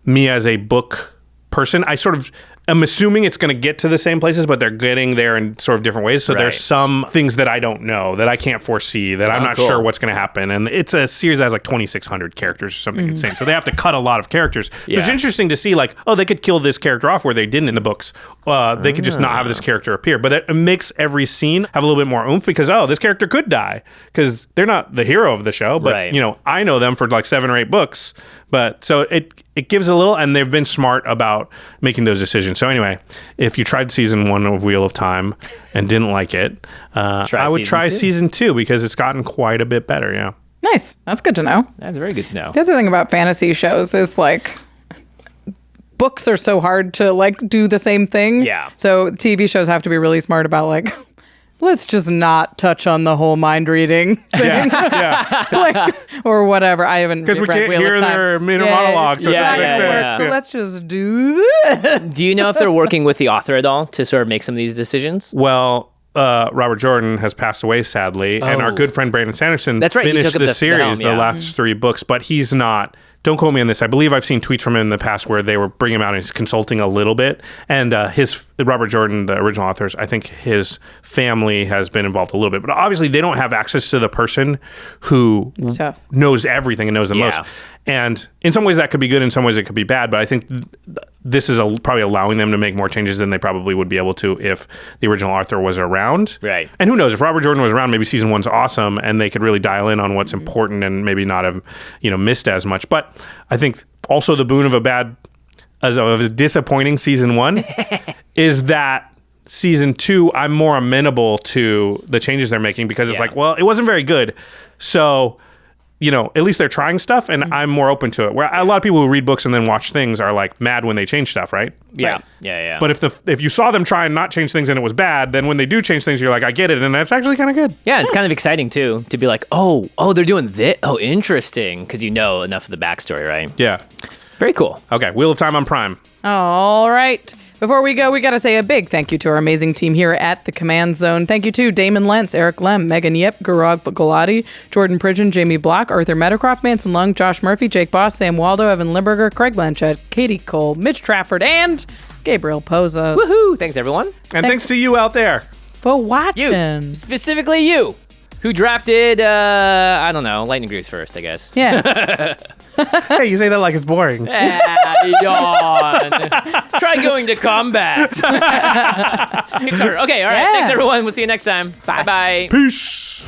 D: me as a book person, I sort of am assuming it's going to get to the same places, but they're getting there in sort of different ways. So there's some things that I don't know, that I can't foresee, that I'm not sure what's going to happen. And it's a series that has like 2,600 characters or something insane. So they have to cut a lot of characters. So it's interesting to see like, oh, they could kill this character off where they didn't in the books. They could just not have this character appear. But it makes every scene have a little bit more oomph because, oh, this character could die because they're not the hero of the show. But, you know, I know them for like 7 or 8 books. But so it gives a little, and they've been smart about making those decisions. So anyway, if you tried season 1 of Wheel of Time and didn't like it, I would try season 2 because it's gotten quite a bit better. Yeah.
B: Nice. That's good to know.
C: That's very good to know.
B: The other thing about fantasy shows is like books are so hard to like do the same thing.
C: Yeah.
B: So TV shows have to be really smart about like, let's just not touch on the whole mind reading thing.
D: Yeah.
B: Like, or whatever. I haven't
D: Because we
B: read
D: can't
B: Wheel
D: hear
B: of Time.
D: their inner monologues. So it
C: Yeah,
D: doesn't make
C: yeah,
D: sense.
C: yeah.
B: So let's just do this.
C: Do you know if they're working with the author at all to sort of make some of these decisions?
D: Well, Robert Jordan has passed away, sadly, and our good friend Brandon Sanderson
C: That's right, he
D: finished
C: took up
D: the
C: the
D: series,
C: helm,
D: the last 3 books, but he's not. Don't quote me on this. I believe I've seen tweets from him in the past where they were bringing him out and he's consulting a little bit. And Robert Jordan, the original authors, I think his family has been involved a little bit. But obviously they don't have access to the person who
B: It's tough.
D: knows everything and knows the most. And in some ways that could be good, in some ways it could be bad. But I think this is probably allowing them to make more changes than they probably would be able to if the original author was around.
C: Right.
D: And who knows, if Robert Jordan was around, maybe season 1's awesome and they could really dial in on what's important and maybe not have, missed as much. But I think also the boon of a disappointing season 1 is that season 2, I'm more amenable to the changes they're making because it's like, well, it wasn't very good. So, at least they're trying stuff, and I'm more open to it. Where a lot of people who read books and then watch things are like mad when they change stuff, right?
C: Yeah,
B: Right.
C: yeah.
D: But if you saw them try and not change things and it was bad, then when they do change things, you're like, I get it, and that's actually kind of good.
C: Yeah, it's kind of exciting too to be like, oh, they're doing this. Oh, interesting, because you know enough of the backstory, right?
D: Yeah.
C: Very cool.
D: Okay, Wheel of Time on Prime.
B: All right. Before we go, we got to say a big thank you to our amazing team here at the Command Zone. Thank you to Damon Lentz, Eric Lem, Megan Yip, Gaurav Gulati, Jordan Pridgeon, Jamie Block, Arthur Metacroft, Manson Leung, Josh Murphy, Jake Boss, Sam Waldo, Evan Limburger, Craig Blanchett, Katie Cole, Mitch Trafford, and Gabriel Poza.
C: Woohoo! Thanks everyone.
D: And thanks to you out there.
B: For watching.
C: You, specifically you, who drafted I don't know, Lightning Greaves first, I guess.
B: Yeah.
D: Hey, you say that like it's boring.
C: Yawn. Try going to combat. Kickstarter. Okay, all right.
B: Yeah.
C: Thanks everyone. We'll see you next time. Bye bye.
D: Peace.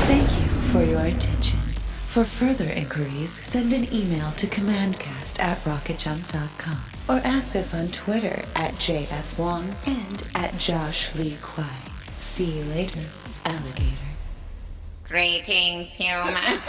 A: Thank you for your attention. For further inquiries, send an email to commandcast@rocketjump.com or ask us on Twitter @JFWong and @JoshLeeQuai. See you later, alligator.
F: Greetings, humans.